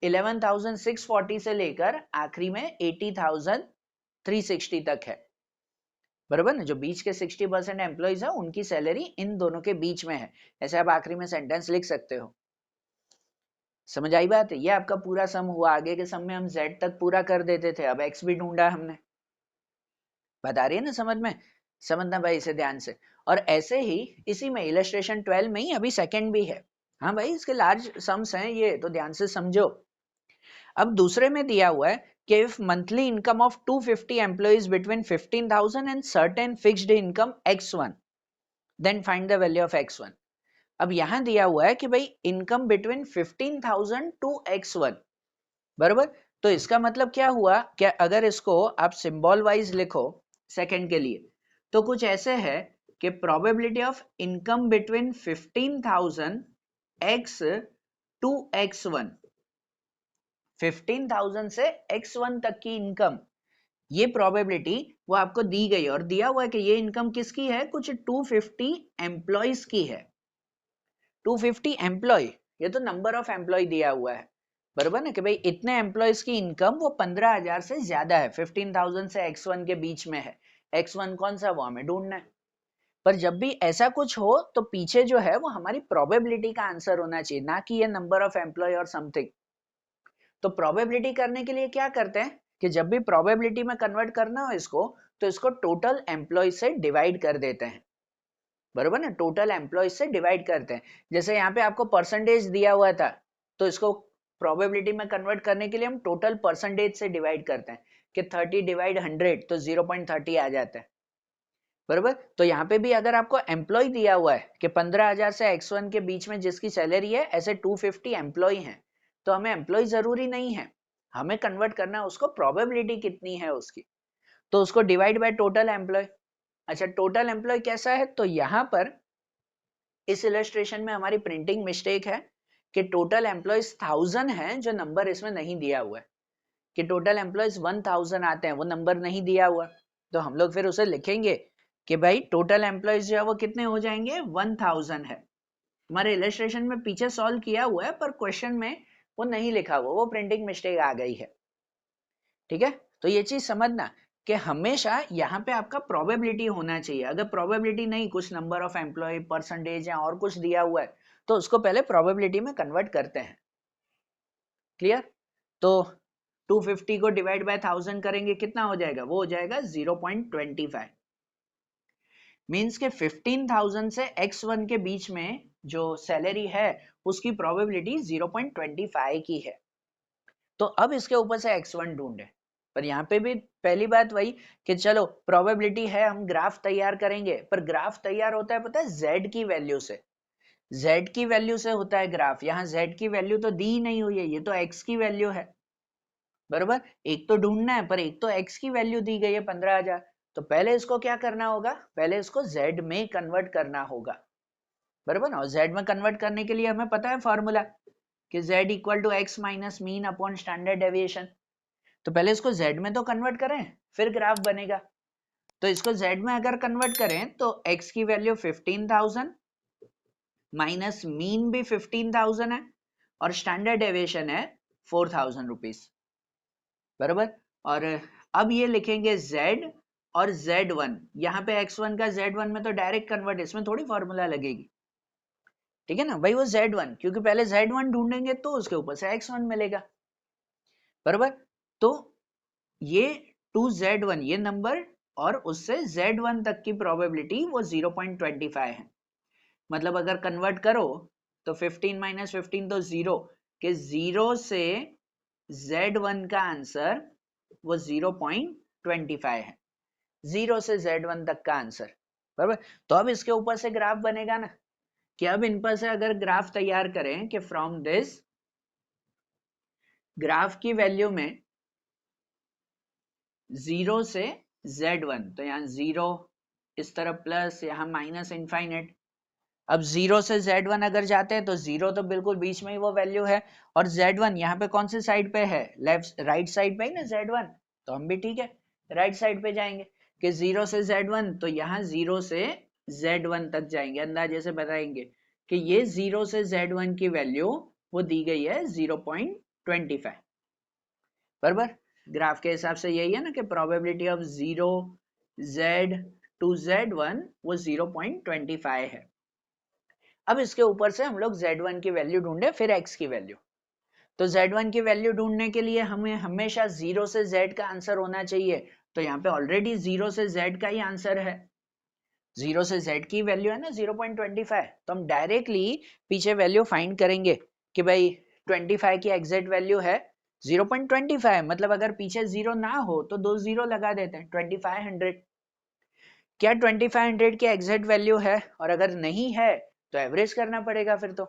11,640 से लेकर आखिरी में 80,360 तक है, बराबर ना। जो बीच के 60% एम्प्लॉयज है उनकी सैलरी इन दोनों के बीच में है, ऐसे आप आखिरी में सेंटेंस लिख सकते हो। समझ आई बात है? ये आपका पूरा सम हुआ। आगे के सम में हम z तक पूरा कर देते थे, अब x भी ढूंढा हमने। बात आ रही है ना समझ में? समझना भाई इसे ध्यान से। और ऐसे ही इसी में इलस्ट्रेशन 12 में ही अभी सेकंड भी है। हाँ भाई इसके लार्ज सम्स हैं ये, तो ध्यान से समझो। अब दूसरे में दिया हुआ है कि if monthly income of 250 employees between 15,000 and certain fixed income x1, then find the value of x1। अब यहां दिया हुआ है कि भाई इनकम बिटवीन 15,000 टू x1, बराबर। तो इसका मतलब क्या हुआ, क्या अगर इसको आप सिंबल वाइज लिखो सेकंड के लिए, तो कुछ ऐसे है कि probability of income between 15,000 x to x1, 15,000 से x1 तक की इनकम, ये प्रोबेबिलिटी वो आपको दी गई और दिया हुआ है कि ये इनकम किसकी है, कुछ 250 एम्प्लॉयज की है। 250 एम्प्लॉय, ये तो नंबर ऑफ एम्प्लॉय दिया हुआ है, बराबर ना, कि भाई इतने एम्प्लॉयज की इनकम वो 15,000 से ज्यादा है, 15,000 से x1 के बीच में है। x1 कौन सा, वो हमें ढूंढना है। पर जब भी ऐसा कुछ हो तो पीछे जो है वो हमारी प्रोबेबिलिटी का आंसर होना चाहिए, ना कि ये नंबर ऑफ एम्प्लॉय और समथिंग। तो प्रोबेबिलिटी करने के लिए क्या करते हैं कि जब भी प्रोबेबिलिटी में कन्वर्ट करना हो इसको, तो इसको टोटल एम्प्लॉय से डिवाइड कर देते हैं, बरोबर ना। टोटल एम्प्लॉयज से डिवाइड करते हैं। जैसे यहाँ पे आपको परसेंटेज दिया हुआ था, तो इसको प्रोबेबिलिटी में कन्वर्ट करने के लिए हम टोटल परसेंटेज से डिवाइड करते हैं कि 30 डिवाइड 100 तो 0.30 आ जाता है, बरोबर। तो यहाँ पे भी अगर आपको एम्प्लॉय दिया हुआ है कि 15,000 से x1 के बीच में जिसकी सैलरी है, ऐसे 250 एम्प्लॉय हैं, तो हमें एम्प्लॉय जरूरी नहीं है, हमें कन्वर्ट करना उसको प्रोबेबिलिटी कितनी है उसकी, तो उसको डिवाइड बाय टोटल एम्प्लॉय। अच्छा टोटल एम्प्लॉय कैसा है, तो यहाँ पर इस इलस्ट्रेशन में हमारी प्रिंटिंग मिस्टेक है कि टोटल एम्प्लॉयज 1000 है, जो नंबर इसमें नहीं दिया हुआ है, कि टोटल एम्प्लॉयज 1000 आते हैं, वो नंबर नहीं दिया हुआ। तो हम लोग फिर उसे लिखेंगे कि भाई टोटल एम्प्लॉयज जो है वो कितने हो जाएंगे, 1000 है। हमारे इलस्ट्रेशन में पीछे सॉल्व किया हुआ है पर क्वेश्चन में वो नहीं लिखा हुआ, वो प्रिंटिंग मिस्टेक आ गई है, ठीक है। तो ये चीज समझना कि हमेशा यहाँ पे आपका प्रोबेबिलिटी होना चाहिए। अगर प्रोबेबिलिटी नहीं, कुछ नंबर ऑफ एम्प्लॉय, परसेंटेज या और कुछ दिया हुआ है, तो उसको पहले प्रोबेबिलिटी में कन्वर्ट करते हैं। क्लियर? तो 250 को डिवाइड बाय 1000 करेंगे, कितना हो जाएगा, वो हो जाएगा 0.25। मीन्स के 15,000 से x1 के बीच में जो सैलरी है उसकी प्रोबेबिलिटी 0.25 की है। तो अब इसके ऊपर से x1 ढूंढे। पर यहाँ पे भी पहली बात वही कि चलो प्रोबेबिलिटी है, हम ग्राफ तैयार करेंगे, पर ग्राफ तैयार होता है पता है z की वैल्यू से, z की वैल्यू से होता है ग्राफ। यहाँ z की वैल्यू तो दी ही नहीं हुई है, ये तो x की वैल्यू है, बरोबर। एक तो ढूंढना है, पर एक तो x की वैल्यू दी गई है 15,000, तो पहले इसको क्या करना होगा, पहले इसको z में कन्वर्ट करना होगा, बरोबर ना। और z में कन्वर्ट करने के लिए हमें पता है फॉर्मूला कि z equal to X minus mean upon standard deviation. तो पहले इसको z में तो कन्वर्ट करें, फिर ग्राफ बनेगा। तो इसको z में अगर कन्वर्ट करें तो x की वैल्यू 15,000 माइनस मीन भी 15,000 है और स्टैंडर्ड डेविएशन है 4,000 रुपीज, बराबर। और अब ये लिखेंगे z और z1, यहाँ पे x1 का z1 में तो डायरेक्ट कन्वर्ट, इसमें थोड़ी फॉर्मूला लगेगी, ठीक है ना भाई। वो z1, क्योंकि पहले z1 ढूंढेंगे तो उसके ऊपर से x1 मिलेगा, बराबर। तो ये 2z1 ये नंबर और उससे z1 तक की प्रोबेबिलिटी वो 0.25 है। मतलब अगर कन्वर्ट करो तो 15 माइनस 15 तो 0, कि 0 से z1 का आंसर वो 0.25 है, 0 से z1 तक का आंसर, बराबर। तो अब इसके ऊपर से ग्राफ बनेगा ना, कि अब इन पर से अगर ग्राफ तैयार करें कि फ्रॉम दिस ग्राफ की वैल्यू में 0 से z1, तो यहाँ 0 इस तरफ प्लस, यहाँ माइनस इनफाइनेट। अब 0 से Z1 अगर जाते हैं तो 0 तो बिल्कुल बीच में ही वो वैल्यू है, और Z1 यहाँ पे कौन सी साइड पे है, लेफ्ट राइट साइड पे ही ना Z1, तो हम भी ठीक है राइट साइड पे जाएंगे कि 0 से Z1, तो यहाँ 0 से Z1 तक जाएंगे, अंदाजे से बताएंगे कि ये 0 से Z1 की वैल्यू वो दी गई है 0.25, बराबर। ग्राफ के हिसाब से यही है ना कि probability of 0 Z to Z1 वो 0.25 है। अब इसके ऊपर से हम लोग Z1 की वैल्यू ढूंढे, फिर X की वैल्यू। तो Z1 की वैल्यू ढूंढने के लिए हमें हमेशा 0 से Z का आंसर होना चाहिए, तो यहाँ पे ऑलरेडी 0 से Z का ही आंसर है, 0 से Z की वैल्यू है ना 0.25, तो हम डायरेक्टली पीछे वैल्यू फाइंड करेंगे कि भाई 25 की एग्जैक्ट वैल्यू है 0.25, मतलब अगर पीछे 0 ना हो तो 2 0 लगा देते हैं, 2500। क्या 2500 की एग्जैक्ट वैल्यू है, और अगर नहीं है तो एवरेज करना पड़ेगा फिर तो,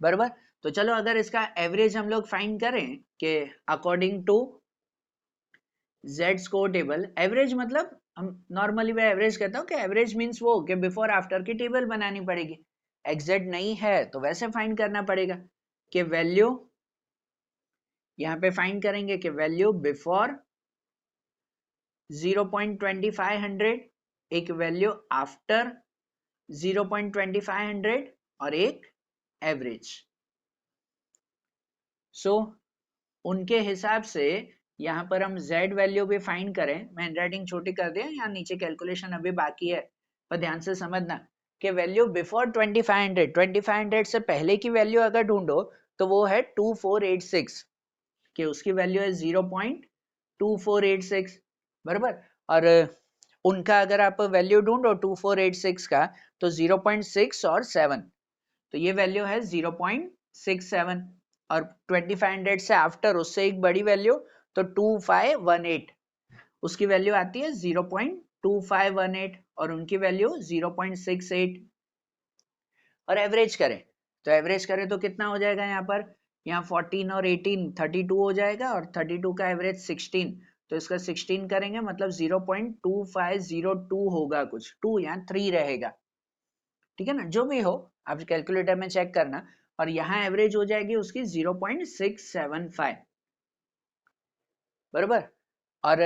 बराबर। तो चलो अगर इसका एवरेज हम लोग फाइंड करें कि according to Z score table, average मतलब हम नॉर्मली मैं एवरेज कहता हूँ कि एवरेज मींस वो कि बिफोर आफ्टर की टेबल बनानी पड़ेगी, एग्जैक्ट नहीं है तो वैसे फाइंड करना पड़ेगा कि वैल्यू यहाँ पे फाइंड करेंगे कि वैल्यू बिफोर 0.2500, एक वैल्यू आफ्टर 0.2500 और एक एवरेज। सो उनके हिसाब से यहाँ पर हम Z वैल्यू भी फाइंड करें, मैं हैंडराइटिंग छोटी कर दिया, यहाँ नीचे कैलकुलेशन अभी बाकी है, पर ध्यान से समझना कि वैल्यू बिफोर 2500 से पहले की वैल्यू अगर ढूंढो तो वो है 2486, कि उसकी वैल्यू है 0.2486, बराबर। और उनका अगर आप वैल्यू ढूंढो 2486 का तो 0.6 और 7, तो ये वैल्यू है 0.67, और 2500 से आफ्टर उससे एक बड़ी वैल्यू तो 2518, उसकी वैल्यू आती है 0.2518 और उनकी वैल्यू 0.68। और एवरेज करें तो कितना हो जाएगा, यहाँ पर यहाँ 14 और 18 32 हो जाएगा, और 32 का एवरेज 16, तो इसका 16 करेंगे मतलब 0.2502 होगा, कुछ 2 यहाँ 3 रहेगा, ठीक है ना, जो भी हो आप कैलकुलेटर में चेक करना। और यहाँ एवरेज हो जाएगी उसकी 0.675, बराबर। और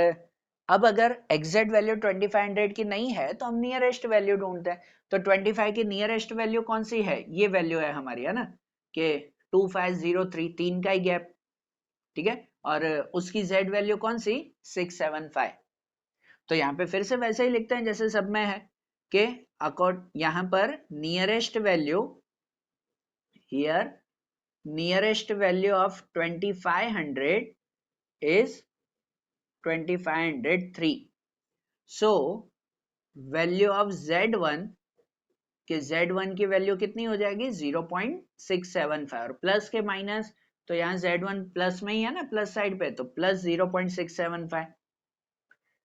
अब अगर एग्जैक्ट वैल्यू 2500 की नहीं है तो हम नियरेस्ट वैल्यू ढूंढते हैं, तो 25 की नियरेस्ट वैल्यू कौन सी है, ये वैल्यू है हमारी, है ना, कि 2503, 3 का ही गैप, ठीक है, और उसकी Z वैल्यू कौन सी 675, तो यहाँ पे फिर से वैसे ही लिखते हैं जैसे सब में है कि अकॉर्ड यहाँ पर nearest value here nearest value of 2500 is 2503, so value of Z1 कि Z1 की वैल्यू कितनी हो जाएगी 0.675, और प्लस के माइनस तो यहाँ Z1 प्लस में ही है ना, प्लस साइड पे, तो प्लस 0.675,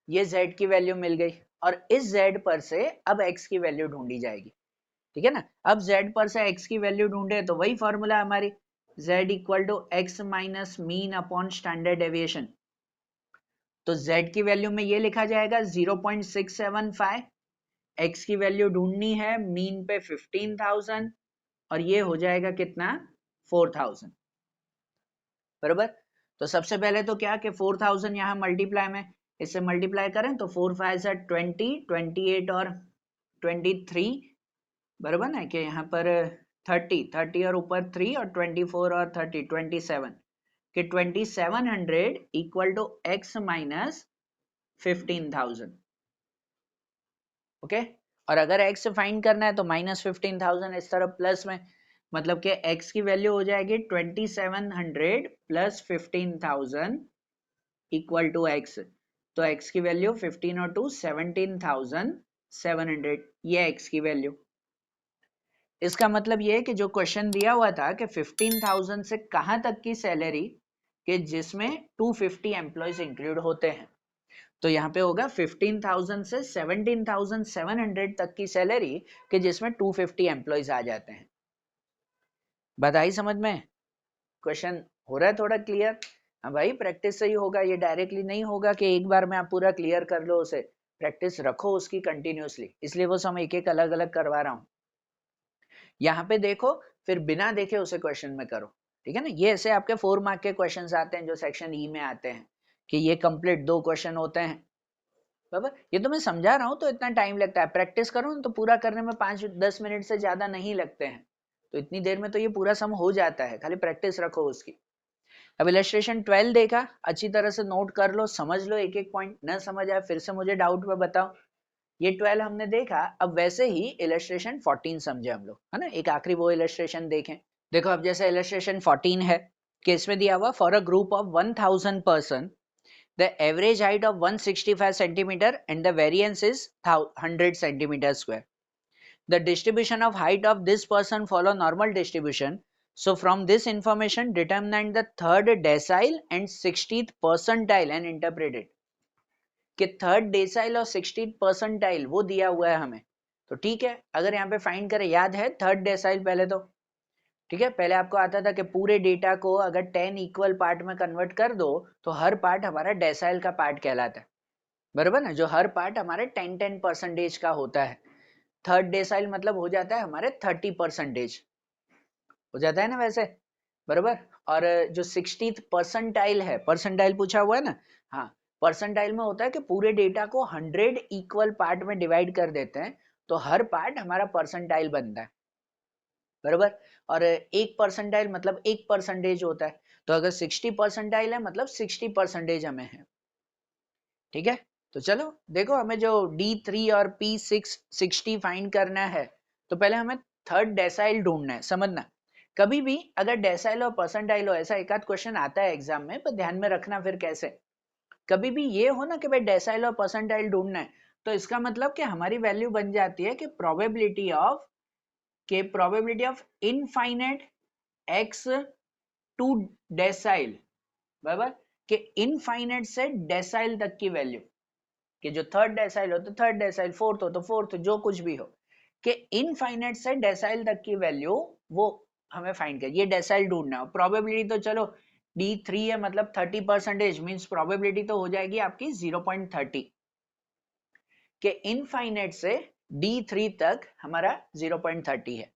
ये Z की वैल्यू मिल गई, और इस Z पर से अब X की वैल्यू ढूंढी जाएगी, ठीक है ना। अब Z पर से X की वैल्यू ढूंढे तो वही फॉर्मूला हमारी Z equal to X minus mean upon standard deviation, तो Z की वैल्यू में ये लिखा जाएगा 0.675, X की वैल्यू ढूंढनी है मीन पे 15,000, और ये हो जाएगा कितना 4,000, बराबर। तो सबसे पहले तो क्या कि 4,000 यहाँ मल्टीप्लाई में इससे मल्टीप्लाई करें तो 4 5 20, 28 और 23, बराबर ना, कि यहाँ पर 30 और ऊपर 3 और 24 और 30 27, कि 2700 equal to x minus 15,000, okay. और अगर x फाइंड करना है तो माइनस 15,000 इस तरफ प्लस में, मतलब कि x की वैल्यू हो जाएगी 2700 प्लस 15,000 इक्वल टू x, तो x की वैल्यू 15 और 2 17,700, ये x की वैल्यू। इसका मतलब ये है कि जो क्वेश्चन दिया हुआ था कि 15,000 से कहां तक की सैलरी कि जिसमें 250 एम्प्लॉयज इंक्लूड होते हैं, तो यहाँ पे होगा 15,000 से 17,700 तक की सैलरी कि जिसमें 250 एम्प्लॉयज आ जाते हैं। बताइए समझ में, क्वेश्चन हो रहा है थोड़ा क्लियर? हाँ भाई, प्रैक्टिस से ही होगा, ये डायरेक्टली नहीं होगा कि एक बार में आप पूरा क्लियर कर लो उसे, प्रैक्टिस रखो उसकी कंटिन्यूसली, इसलिए वो सब एक एक अलग अलग करवा रहा हूँ। यहाँ पे देखो, फिर बिना देखे उसे क्वेश्चन में करो, ठीक है ना। ये ऐसे आपके 4 मार्क के क्वेश्चंस आते हैं जो सेक्शन ई में आते हैं, कि ये कंप्लीट 2 क्वेश्चन होते हैं, बराबर। ये तो मैं समझा रहा हूँ तो इतना टाइम लगता है, प्रैक्टिस करो तो पूरा करने में 5-10 मिनट से ज्यादा नहीं लगते हैं, तो इतनी देर में तो ये पूरा सम हो जाता है, खाली प्रैक्टिस रखो उसकी। अब इलस्ट्रेशन 12 देखा, अच्छी तरह से नोट कर लो, समझ लो एक एक पॉइंट, न समझ आए फिर से मुझे डाउट में बताओ। ये 12 हमने देखा, अब वैसे ही इलस्ट्रेशन 14 समझे हम लोग, है ना। एक आखिरी वो इलस्ट्रेशन देखें। देखो अब जैसे इलस्ट्रेशन 14 है कि इसमें दिया हुआ for a group of 1000 person the average height of 165 centimeter and the variance is 100 centimeter square. The distribution of height of this person follow normal distribution. So from this information determine the third decile and 60th percentile and interpret it. कि third decyl और 60th percentile वो दिया हुआ है हमें, तो ठीक है, अगर यहाँ पे फाइंड करें, याद है थर्ड डेसाइल पहले तो, ठीक है, पहले आपको आता था कि पूरे डेटा को अगर 10 इक्वल पार्ट में कन्वर्ट कर दो तो हर पार्ट हमारा डेसाइल का पार्ट कहलाता है, बराबर ना, जो हर पार्ट हमारे 10-10% का होता है। थर्ड डेसाइल मतलब हो जाता है हमारे 30% हो जाता है ना वैसे, बराबर। और जो 60th परसेंटाइल है, परसेंटाइल पूछा हुआ है ना, हाँ, परसेंटाइल में होता है कि पूरे डेटा को 100 इक्वल पार्ट में डिवाइड कर देते हैं तो हर पार्ट हमारा परसेंटाइल बनता है, बराबर। और एक परसेंटाइल मतलब 1% होता है, तो अगर 60 परसेंटाइल है मतलब 60% हमें है, ठीक है। तो चलो देखो, हमें जो D3 और P6 60 फाइंड करना है, तो पहले हमें थर्ड डेसाइल ढूंढना है, समझना। कभी भी अगर डेसाइल और परसेंटाइल हो, ऐसा एक आध क्वेश्चन आता है एग्जाम में, पर ध्यान में रखना फिर कैसे, कभी भी ये हो ना कि भाई डेसाइल और परसेंटाइल ढूंढना है, तो इसका मतलब कि हमारी वैल्यू बन जाती है कि probability of infinite X to decile, बराबर, कि इनफाइनाइट से डेसाइल तक की वैल्यू, कि जो थर्ड डेसाइल हो तो थर्ड डेसाइल, फोर्थ हो तो फोर्थ, जो कुछ भी हो, कि इनफाइनाइट से डेसाइल तक की वैल्यू वो हमें फाइंड कर, ये डेसाइल ढूंढना है। प्रोबेबिलिटी तो चलो D3 है मतलब 30% मींस प्रोबेबिलिटी तो हो जाएगी आपकी 0.30, कि इनफाइनाइट से D3 तक हमारा 0.30 है।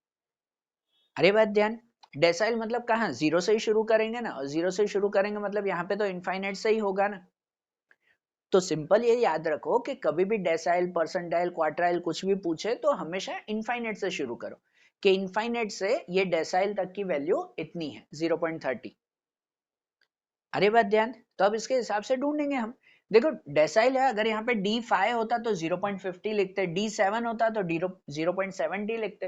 अरे बात ध्यान, डेसाइल मतलब कहाँ, जीरो से ही शुरू करेंगे ना, और जीरो से शुरू करेंगे मतलब यहाँ पे तो इनफाइनाइट से ही होगा ना। तो सिंपल ये याद रखो कि कभी भी डेसाइल, परसेंटाइल, क्वार्टाइल कुछ भी पूछे तो हमेशा इनफाइनाइट से शुरू करो, कि इनफाइनाइट से ये डेसाइल तक की वैल्यू इतनी है 0.30। अरे बात ध्यान, तो अब इसके हिसाब से ढूंढेंगे हम। देखो डेसाइल है, अगर यहाँ पे D5 होता तो 0.50 लिखते, D7 होता तो 0.70 लिखते,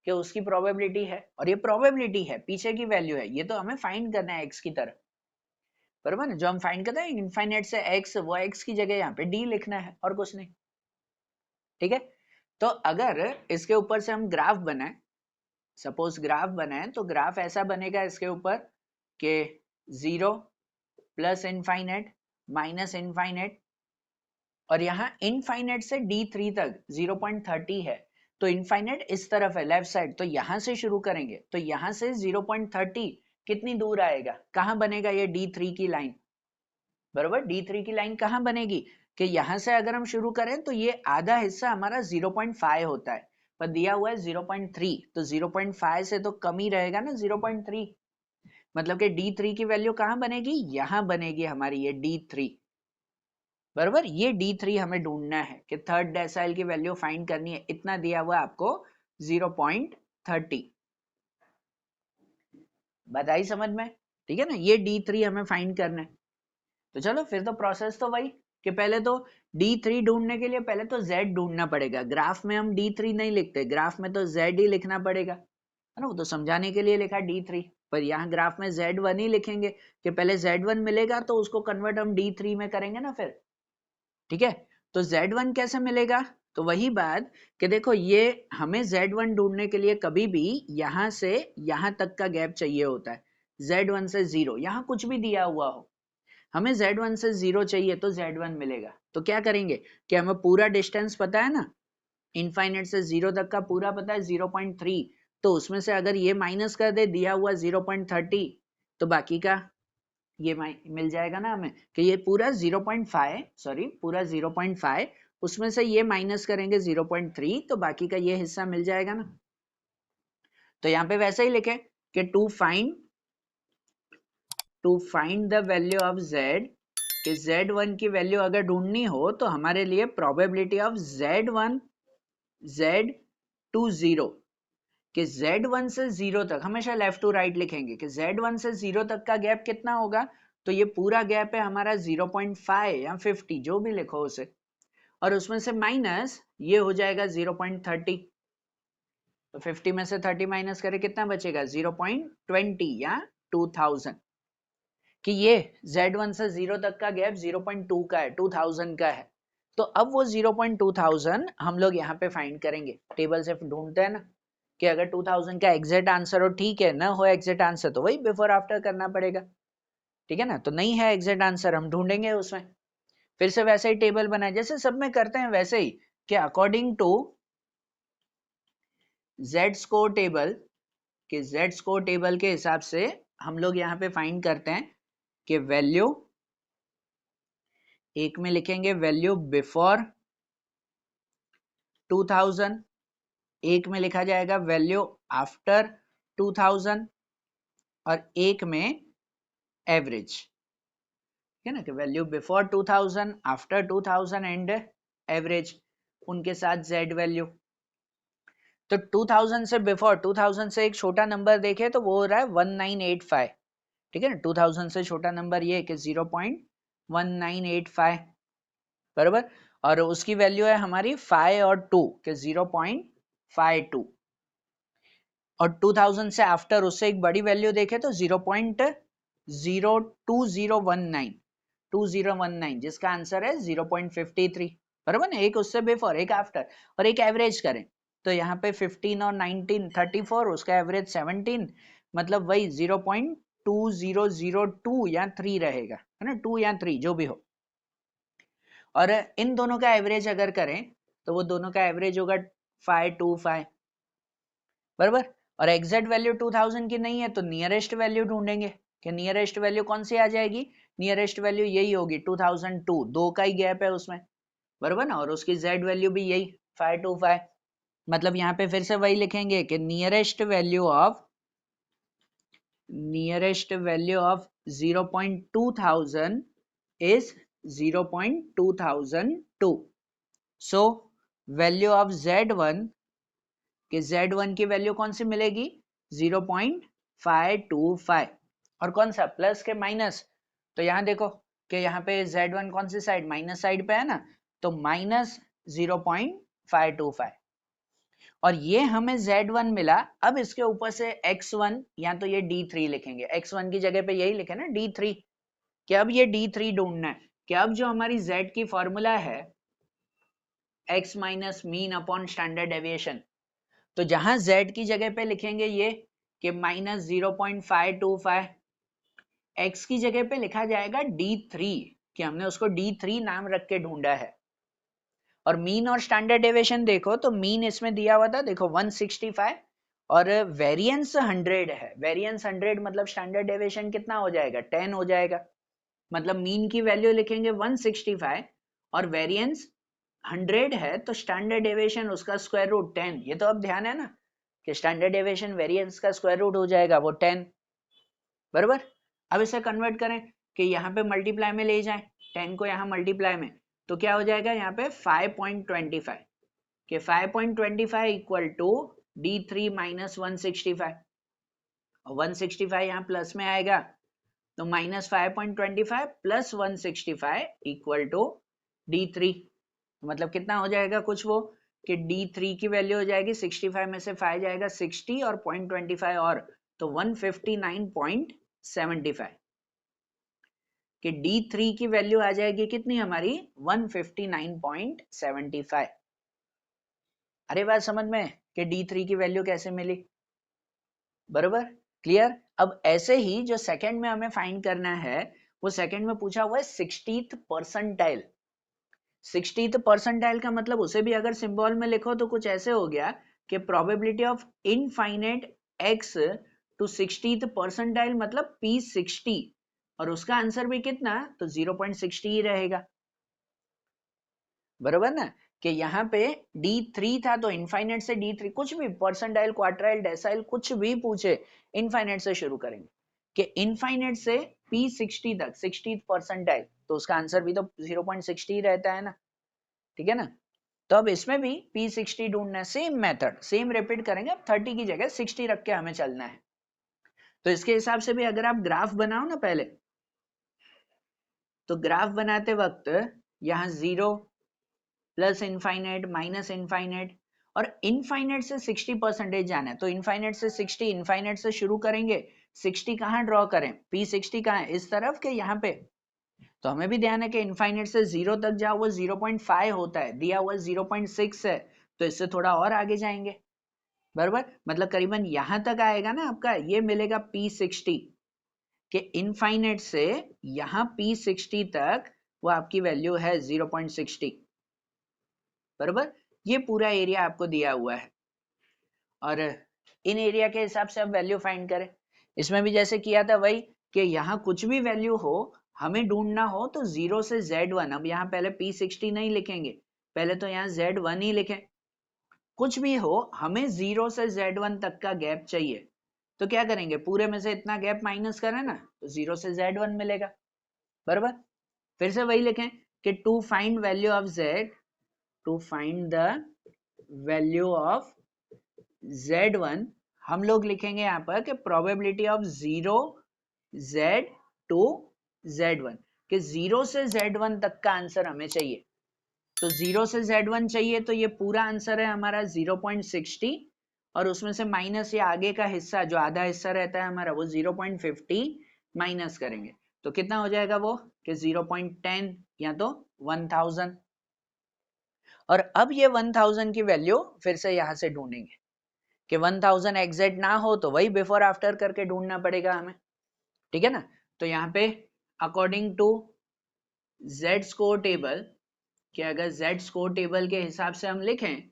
कि उसकी प्रोबेबिलिटी है, और ये प्रोबेबिलिटी है, पीछे की वैल्यू है, ये तो हमें फाइंड करना है x की तरह, बराबर ना। जो हम फाइंड करते हैं इनफाइनाइट से x, वो x की जगह यहाँ पे d लिखना है और कुछ नहीं, ठीक है। तो अगर इसके ऊपर से हम ग्राफ बनाए, सपोज ग्राफ बनाए, तो ग्राफ ऐसा बनेगा इसके ऊपर कि 0 प्लस इनफाइनाइट माइनस इनफाइनाइट, और यहाँ इनफाइनाइट से D3 तक 0.30 है, तो इनफाइनाइट इस तरफ है लेफ्ट साइड, तो यहाँ से शुरू करेंगे, तो यहाँ से 0.30 कितनी दूर आएगा, कहाँ बनेगा ये D3 की लाइन, बराबर। D3 की लाइन कहाँ बनेगी, कि यहाँ से अगर हम शुरू करें तो ये आधा हिस्सा हमारा 0.5 होता है, पर दिया हुआ है 0.3, तो 0.5 से तो कम ही रहेगा ना 0.3, मतलब कि D3 की वैल्यू कहाँ बनेगी, यहाँ बनेगी हमारी ये D3, बराबर। ये D3 हमें ढूंढना है कि थर्ड डेसाइल की वैल्यू फाइंड करनी है, इतना दिया हुआ आपको 0.30, बताई समझ में, ठीक है ना। ये D3 हमें फाइंड करना है, तो चलो फिर तो प्रोसेस तो वही, कि पहले तो D3 ढूंढने के लिए पहले तो Z ढूंढना पड़ेगा, ग्राफ में हम D3 नहीं लिखते, ग्राफ में तो Z ही लिखना पड़ेगा, है ना, वो तो समझाने के लिए लिखा D3, पर यहाँ ग्राफ में Z1 ही लिखेंगे, कि पहले Z1 मिलेगा तो उसको कन्वर्ट हम D3 में करेंगे ना फिर, ठीक है। तो Z1 कैसे मिलेगा, तो वही बात कि देखो ये हमें Z1 ढूंढने के लिए कभी भी यहां से यहां तक का गैप चाहिए होता है, Z1 से 0, यहाँ कुछ भी दिया हुआ हो, हमें Z1 से 0 चाहिए तो Z1 मिलेगा, तो क्या करेंगे कि हमें पूरा डिस्टेंस पता है ना, इनफाइनाइट से 0 तक का पूरा पता है 0.3, तो उसमें से अगर ये माइनस कर दे दिया हुआ 0.30, तो बाकी का ये मिल जाएगा ना हमें, कि ये पूरा 0.5, सॉरी पूरा 0.5, उसमें से ये माइनस करेंगे 0.3, तो बाकी का ये हिस्सा मिल जाएगा ना। तो यहाँ पे वैसे ही लिखे कि to find the value of z, कि z1 की वैल्यू अगर ढूंढनी हो तो हमारे लिए प्रोबेबिलिटी ऑफ z1 z2 0, कि z1 से 0 तक हमेशा लेफ्ट टू राइट लिखेंगे कि z1 से 0 तक का गैप कितना होगा, तो ये पूरा गैप है हमारा 0.5 या 50 जो भी लिखो उसे, और उसमें से माइनस ये हो जाएगा 0.30, तो 50 में से 30 माइनस करें कितना बचेगा 0.20 या 2000, कि ये z1 से 0 तक का गैप 0.2 का है, 2000 का है। तो अब वो 0.2000 हम लोग यहाँ पे फाइंड करेंगे, टेबल से ढूंढते हैं ना कि अगर 2000 का एग्जैक्ट आंसर हो ठीक है, ना हो एग्जैक्ट आंसर तो वही बिफोर आफ्टर करना पड़ेगा, ठीक है ना। तो नहीं है एग्जैक्ट आंसर, हम ढूंढेंगे उसमें, फिर से वैसे ही टेबल बनाए जैसे सब में करते हैं वैसे ही, कि according to Z score table, कि जेड स्कोर टेबल के हिसाब से हम लोग यहाँ पे फाइंड करते हैं कि वैल्यू, एक में लिखेंगे वैल्यू बिफोर 2000, एक में लिखा जाएगा वैल्यू आफ्टर 2000, और एक में एवरेज, ठीक है ना, कि value before 2000, after 2000 and average, उनके साथ जेड वैल्यू। तो 2000 से बिफोर, 2000 से एक छोटा नंबर देखे तो वो हो रहा है 1985, ठीक है ना, 2000 से छोटा नंबर ये कि 0.1985, बराबर, और उसकी वैल्यू है हमारी 5 और 2 के 0.52, और 2000 से आफ्टर उससे एक बड़ी वैल्यू देखे तो 0.02019, जिसका आंसर है 0.53, बराबर ना, एक उससे बिफोर एक आफ्टर, और एक एवरेज करें तो यहाँ पे 15 और 19 34, उसका एवरेज 17, मतलब वही 0.2002 या 3 रहेगा, है ना, 2 या 3 जो भी हो, और इन दोनों का एवरेज अगर करें तो वो दोनों का एवरेज होगा 525, बराबर, और एग्जैक्ट वैल्यू 2000 की नहीं है तो नियरेस्ट वैल्यू ढूंढेंगे, कि नियरेस्ट वैल्यू कौन सी आ जाएगी, नियरेस्ट वैल्यू यही होगी 2002, दो का ही गैप है उसमें, बराबर ना, और उसकी जेड वैल्यू भी यही 525, मतलब यहाँ पे फिर से वही लिखेंगे कि nearest value of 0.2000 is 0.2002, so value of z1, कि z1 की वैल्यू कौन सी मिलेगी 0.525, और कौन सा प्लस के माइनस, तो यहाँ देखो कि यहाँ पे z1 कौन सी साइड, माइनस साइड पे है ना, तो माइनस 0.525, और ये हमें z1 मिला। अब इसके ऊपर से x1 या तो ये d3 लिखेंगे, x1 की जगह पे यही लिखे ना d3, कि अब ये d3 ढूंढना है, कि अब जो हमारी z की फॉर्मूला है x minus mean upon standard deviation, तो जहां z की जगह पे लिखेंगे ये कि माइनस 0.525, x की जगह पे लिखा जाएगा d3, कि हमने उसको d3 नाम रख के ढूंढा है, और मीन और स्टैंडर्ड डेविएशन देखो तो मीन इसमें दिया हुआ था देखो 165, और वेरिएंस 100 है, वेरिएंस 100 मतलब स्टैंडर्ड डेविएशन कितना हो जाएगा 10 हो जाएगा, मतलब मीन की वैल्यू लिखेंगे 165 और वेरिएंस 100 है, तो स्टैंडर्ड डेविएशन उसका स्क्वायर रूट 10, ये तो अब ध्यान है ना कि स्टैंडर्ड डेविएशन वेरिएंस का स्क्वायर रूट हो जाएगा वो 10, बराबर। अब इसे कन्वर्ट करें कि यहाँ पे मल्टीप्लाई में ले जाएं 10 को, यहाँ मल्टीप्लाई में, तो क्या हो जाएगा यहाँ पे 5.25, कि 5.25 इक्वल टू d3 माइनस 165, और 165 यहाँ प्लस में आएगा तो minus 5.25 plus 165 equal to d3, मतलब कितना हो जाएगा कुछ वो, कि d3 की वैल्यू हो जाएगी 65 में से 5 जाएगा 60 और 0.25 और, तो 159.75, कि d3 की वैल्यू आ जाएगी कितनी हमारी 159.75। अरे बात समझ में कि d3 की वैल्यू कैसे मिली, बरोबर, क्लियर। अब ऐसे ही जो सेकंड में हमें फाइंड करना है, वो सेकंड में पूछा हुआ है 60th परसेंटाइल। 60th परसेंटाइल का मतलब उसे भी अगर सिंबल में लिखो तो कुछ ऐसे हो गया कि probability of infinite x to 60th percentile मतलब p60, और उसका आंसर भी कितना, तो 0.60 ही रहेगा, बरोबर ना, कि यहाँ पे D3 था तो इनफाइनाइट से D3 कुछ भी परसेंटाइल क्वार्टाइल डेसाइल कुछ भी पूछे इनफाइनाइट से शुरू करेंगे कि इनफाइनाइट से P60 तक 60th परसेंटाइल तो उसका आंसर भी तो 0.60 रहता है ना, ठीक है ना। तो अब इसमें भी P60 ढूंढना है, सेम मेथड सेम रिपीट करेंगे, अब 30 की जगह 60 रख के हमें चलना है। तो इसके हिसाब से भी अगर आप ग्राफ बनाओ ना पहले, तो ग्राफ बनाते वक्त यहाँ 0 प्लस इनफाइनाइट माइनस इनफाइनाइट और इनफाइनाइट से 60% जाना है, तो इनफाइनाइट से 60 इनफाइनाइट से शुरू करेंगे। 60 कहाँ ड्रॉ करें, P60 कहाँ है, इस तरफ के यहाँ पे। तो हमें भी ध्यान है कि इनफाइनाइट से 0 तक जाओ वो 0.5 होता है, दिया हुआ 0.6 है, तो इससे थोड़ा और आगे जाएंगे बराबर, मतलब करीबन यहां तक आएगा ना आपका, ये मिलेगा P60 कि इनफाइनाइट से यहां P60 तक वो आपकी वैल्यू है 0.60 बराबर। ये पूरा एरिया आपको दिया हुआ है और इन एरिया के हिसाब से आप वैल्यू फाइंड करें। इसमें भी जैसे किया था वही कि यहाँ कुछ भी वैल्यू हो हमें ढूंढना हो तो 0 से Z1, अब यहाँ पहले P60 नहीं लिखेंगे, पहले तो यहाँ Z1 ही लिखें। कुछ भी हो हमें 0 से Z1 तक का गैप चाहिए, तो क्या करेंगे, पूरे में से इतना गैप माइनस करें ना, तो 0 से Z1 मिलेगा बराबर। फिर से वही लिखें कि to find value of Z, to find the value of Z1 हम लोग लिखेंगे यहाँ पर कि probability of 0 Z to Z1 कि 0 से Z1 तक का आंसर हमें चाहिए। तो 0 से Z1 चाहिए तो ये पूरा आंसर है हमारा 0.60 और उसमें से माइनस ये आगे का हिस्सा जो आधा हिस्सा रहता है हमारा वो 0.50 माइनस करेंगे, तो कितना हो जाएगा वो कि 0.10 या तो 1000। और अब ये 1000 की वैल्यू फिर से यहाँ से ढूंढेंगे कि 1000 एग्जैक्ट ना हो तो वही बिफोर आफ्टर करके ढूंढना पड़ेगा हमें, ठीक है ना। तो यहाँ पे according to Z score table कि अगर Z स्कोर टेबल के हिसाब से हम लिखें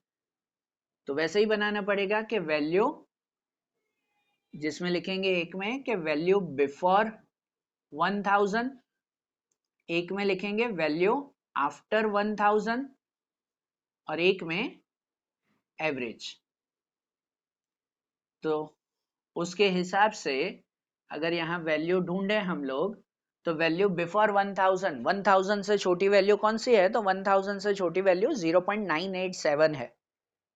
तो वैसे ही बनाना पड़ेगा कि वैल्यू जिसमें लिखेंगे एक में कि वैल्यू बिफोर 1000, एक में लिखेंगे वैल्यू आफ्टर 1000 और एक में एवरेज। तो उसके हिसाब से अगर यहाँ वैल्यू ढूंढे हम लोग तो वैल्यू बिफोर 1000 से छोटी वैल्यू कौन सी है, तो 1000 से छोटी वैल्यू 0.987 है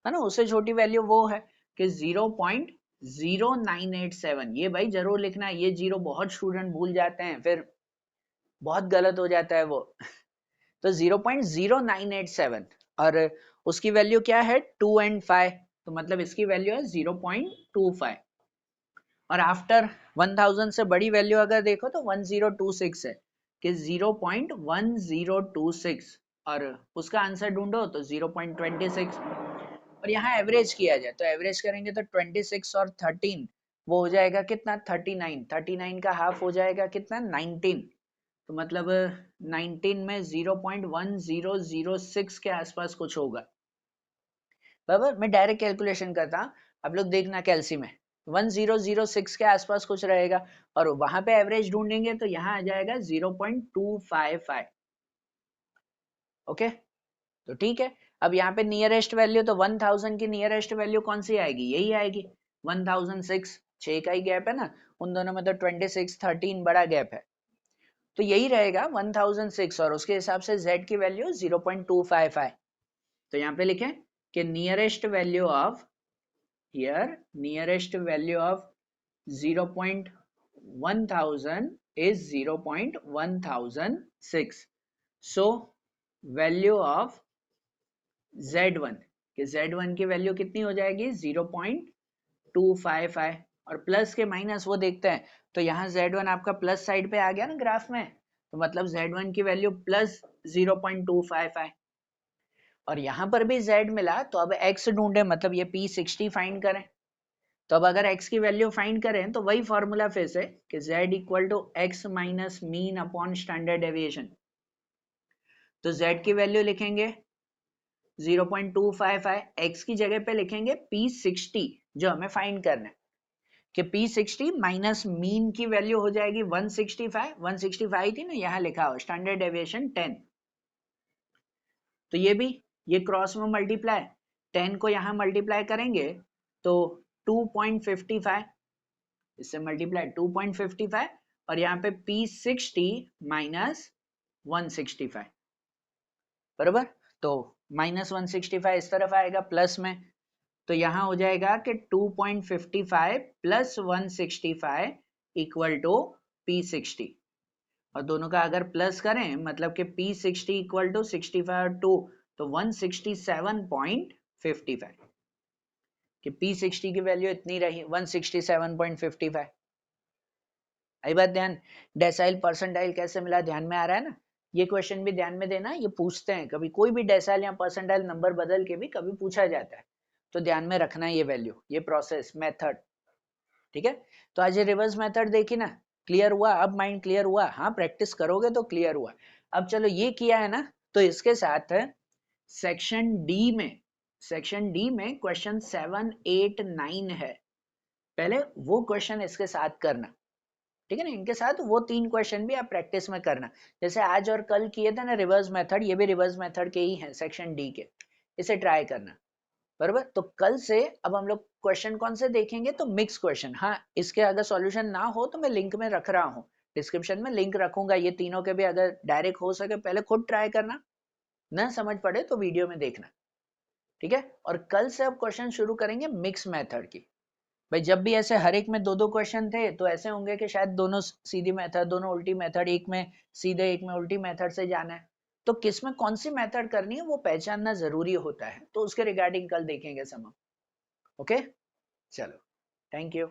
ना, उससे छोटी वैल्यू वो है कि 0.0987। ये भाई जरूर लिखना है, ये जीरो बहुत स्टूडेंट भूल जाते हैं, फिर बहुत गलत हो जाता है वो तो 0.0987 और उसकी वैल्यू क्या है 2 and 5, तो मतलब इसकी वैल्यू है 0.25 और आफ्टर 1000 से बड़ी वैल्यू अगर देखो तो 1026 है कि 0.1026 और उसका आंसर ढूंढो तो 0.26 और यहाँ एवरेज किया जाए तो एवरेज करेंगे तो 26 और 13 वो हो जाएगा कितना 39 का हाफ हो जाएगा कितना 19, तो मतलब 19 में 0.1006 के आसपास कुछ होगा बराबर। मैं डायरेक्ट कैलकुलेशन करता, आप लोग देखना कैलसी में 1006 के आसपास कुछ रहेगा और वहां पे एवरेज ढूंढेंगे तो यहाँ आ जाएगा 0.255। ओके तो ठीक है, अब यहाँ पे नियरेस्ट वैल्यू तो 1000 की नियरेस्ट वैल्यू कौन सी आएगी, यही आएगी 1006, 6 का ही गैप है ना उन दोनों में, तो 26 13 बड़ा गैप है तो यही रहेगा 1006 और उसके हिसाब से Z की वैल्यू 0.255। तो यहाँ पे लिखें कि nearest value of here nearest value of 0.1000 is 0.1006, so value of Z1 कि Z1 की वैल्यू कितनी हो जाएगी 0.255 और प्लस के माइनस वो देखते हैं तो यहाँ Z1 आपका प्लस साइड पे आ गया ना ग्राफ में, तो मतलब Z1 की वैल्यू प्लस 0.255 और यहाँ पर भी Z मिला तो अब X ढूंढे, मतलब ये P60 फाइंड करें। तो अब अगर X की वैल्यू फाइंड करें तो वही फॉर्मूला फिर से कि Z equal to X minus mean upon standard deviation, तो Z की वैल्यू लिखेंगे 0.255, X की जगह पे लिखेंगे P60 जो हमें फाइंड करना है कि P60 माइनस मीन की वैल्यू हो जाएगी 165 थी ना यहाँ लिखा हो स्टैंडर्ड डेविएशन 10, तो ये भी ये क्रॉस में मल्टीप्लाई, 10 को यहाँ मल्टीप्लाई करेंगे तो 2.55, इससे मल्टीप्लाई 2.55, और यहाँ पे P60 माइनस 165, बराबर। तो माइनस 165 इस तरफ आएगा प्लस में, तो यहाँ हो जाएगा कि 2.55 प्लस 165 इक्वल टू P60, और दोनों का अगर प्लस करें मतलब कि P60 इक्वल टू 65 और 2 तो 167.55, कि P60 की वैल्यू इतनी रही 167.55। आई बात ध्यान। डेसाइल परसेंटाइल कैसे मिला, ध्यान में आ रहा है ना। ये क्वेश्चन भी ध्यान में देना, ये पूछते हैं कभी, कोई भी डेसाइल या परसेंटाइल नंबर बदल के भी कभी पूछा जाता है, तो ध्यान में रखना ये वैल्यू, ये प्रोसेस मेथड, ठीक है। तो आज ये रिवर्स मेथड देखी ना, क्लियर हुआ, अब माइंड क्लियर हुआ, हाँ प्रैक्टिस करोगे तो क्लियर हुआ। अब चलो ये किया है ना, तो इसके साथ सेक्शन डी में क्वेश्चन 7, 8, 9 है, पहले वो क्वेश्चन इसके साथ करना, ठीक है ना। इनके साथ वो 3 क्वेश्चन भी आप प्रैक्टिस में करना, जैसे आज और कल किए थे ना रिवर्स मेथड, ये भी रिवर्स मेथड के ही हैं सेक्शन डी के, इसे ट्राई करना, बराबर। तो कल से अब हम लोग क्वेश्चन कौन से देखेंगे, तो मिक्स क्वेश्चन। हाँ, इसके अगर सॉल्यूशन ना हो तो मैं लिंक में रख रहा हूँ, डिस्क्रिप्शन में लिंक रखूंगा, ये तीनों के भी अगर डायरेक्ट हो सके पहले खुद ट्राई करना, ना समझ पड़े तो वीडियो में देखना, ठीक है। और कल से अब क्वेश्चन शुरू करेंगे मिक्स मेथड की। भाई जब भी ऐसे हर एक में 2-2 क्वेश्चन थे तो ऐसे होंगे कि शायद दोनों सीधी मेथड, दोनों उल्टी मेथड, एक में सीधे एक में उल्टी मेथड से जाना है, तो किस में कौन सी मेथड करनी है वो पहचानना जरूरी होता है, तो उसके रिगार्डिंग कल देखेंगे सम। ओके, चलो, थैंक यू।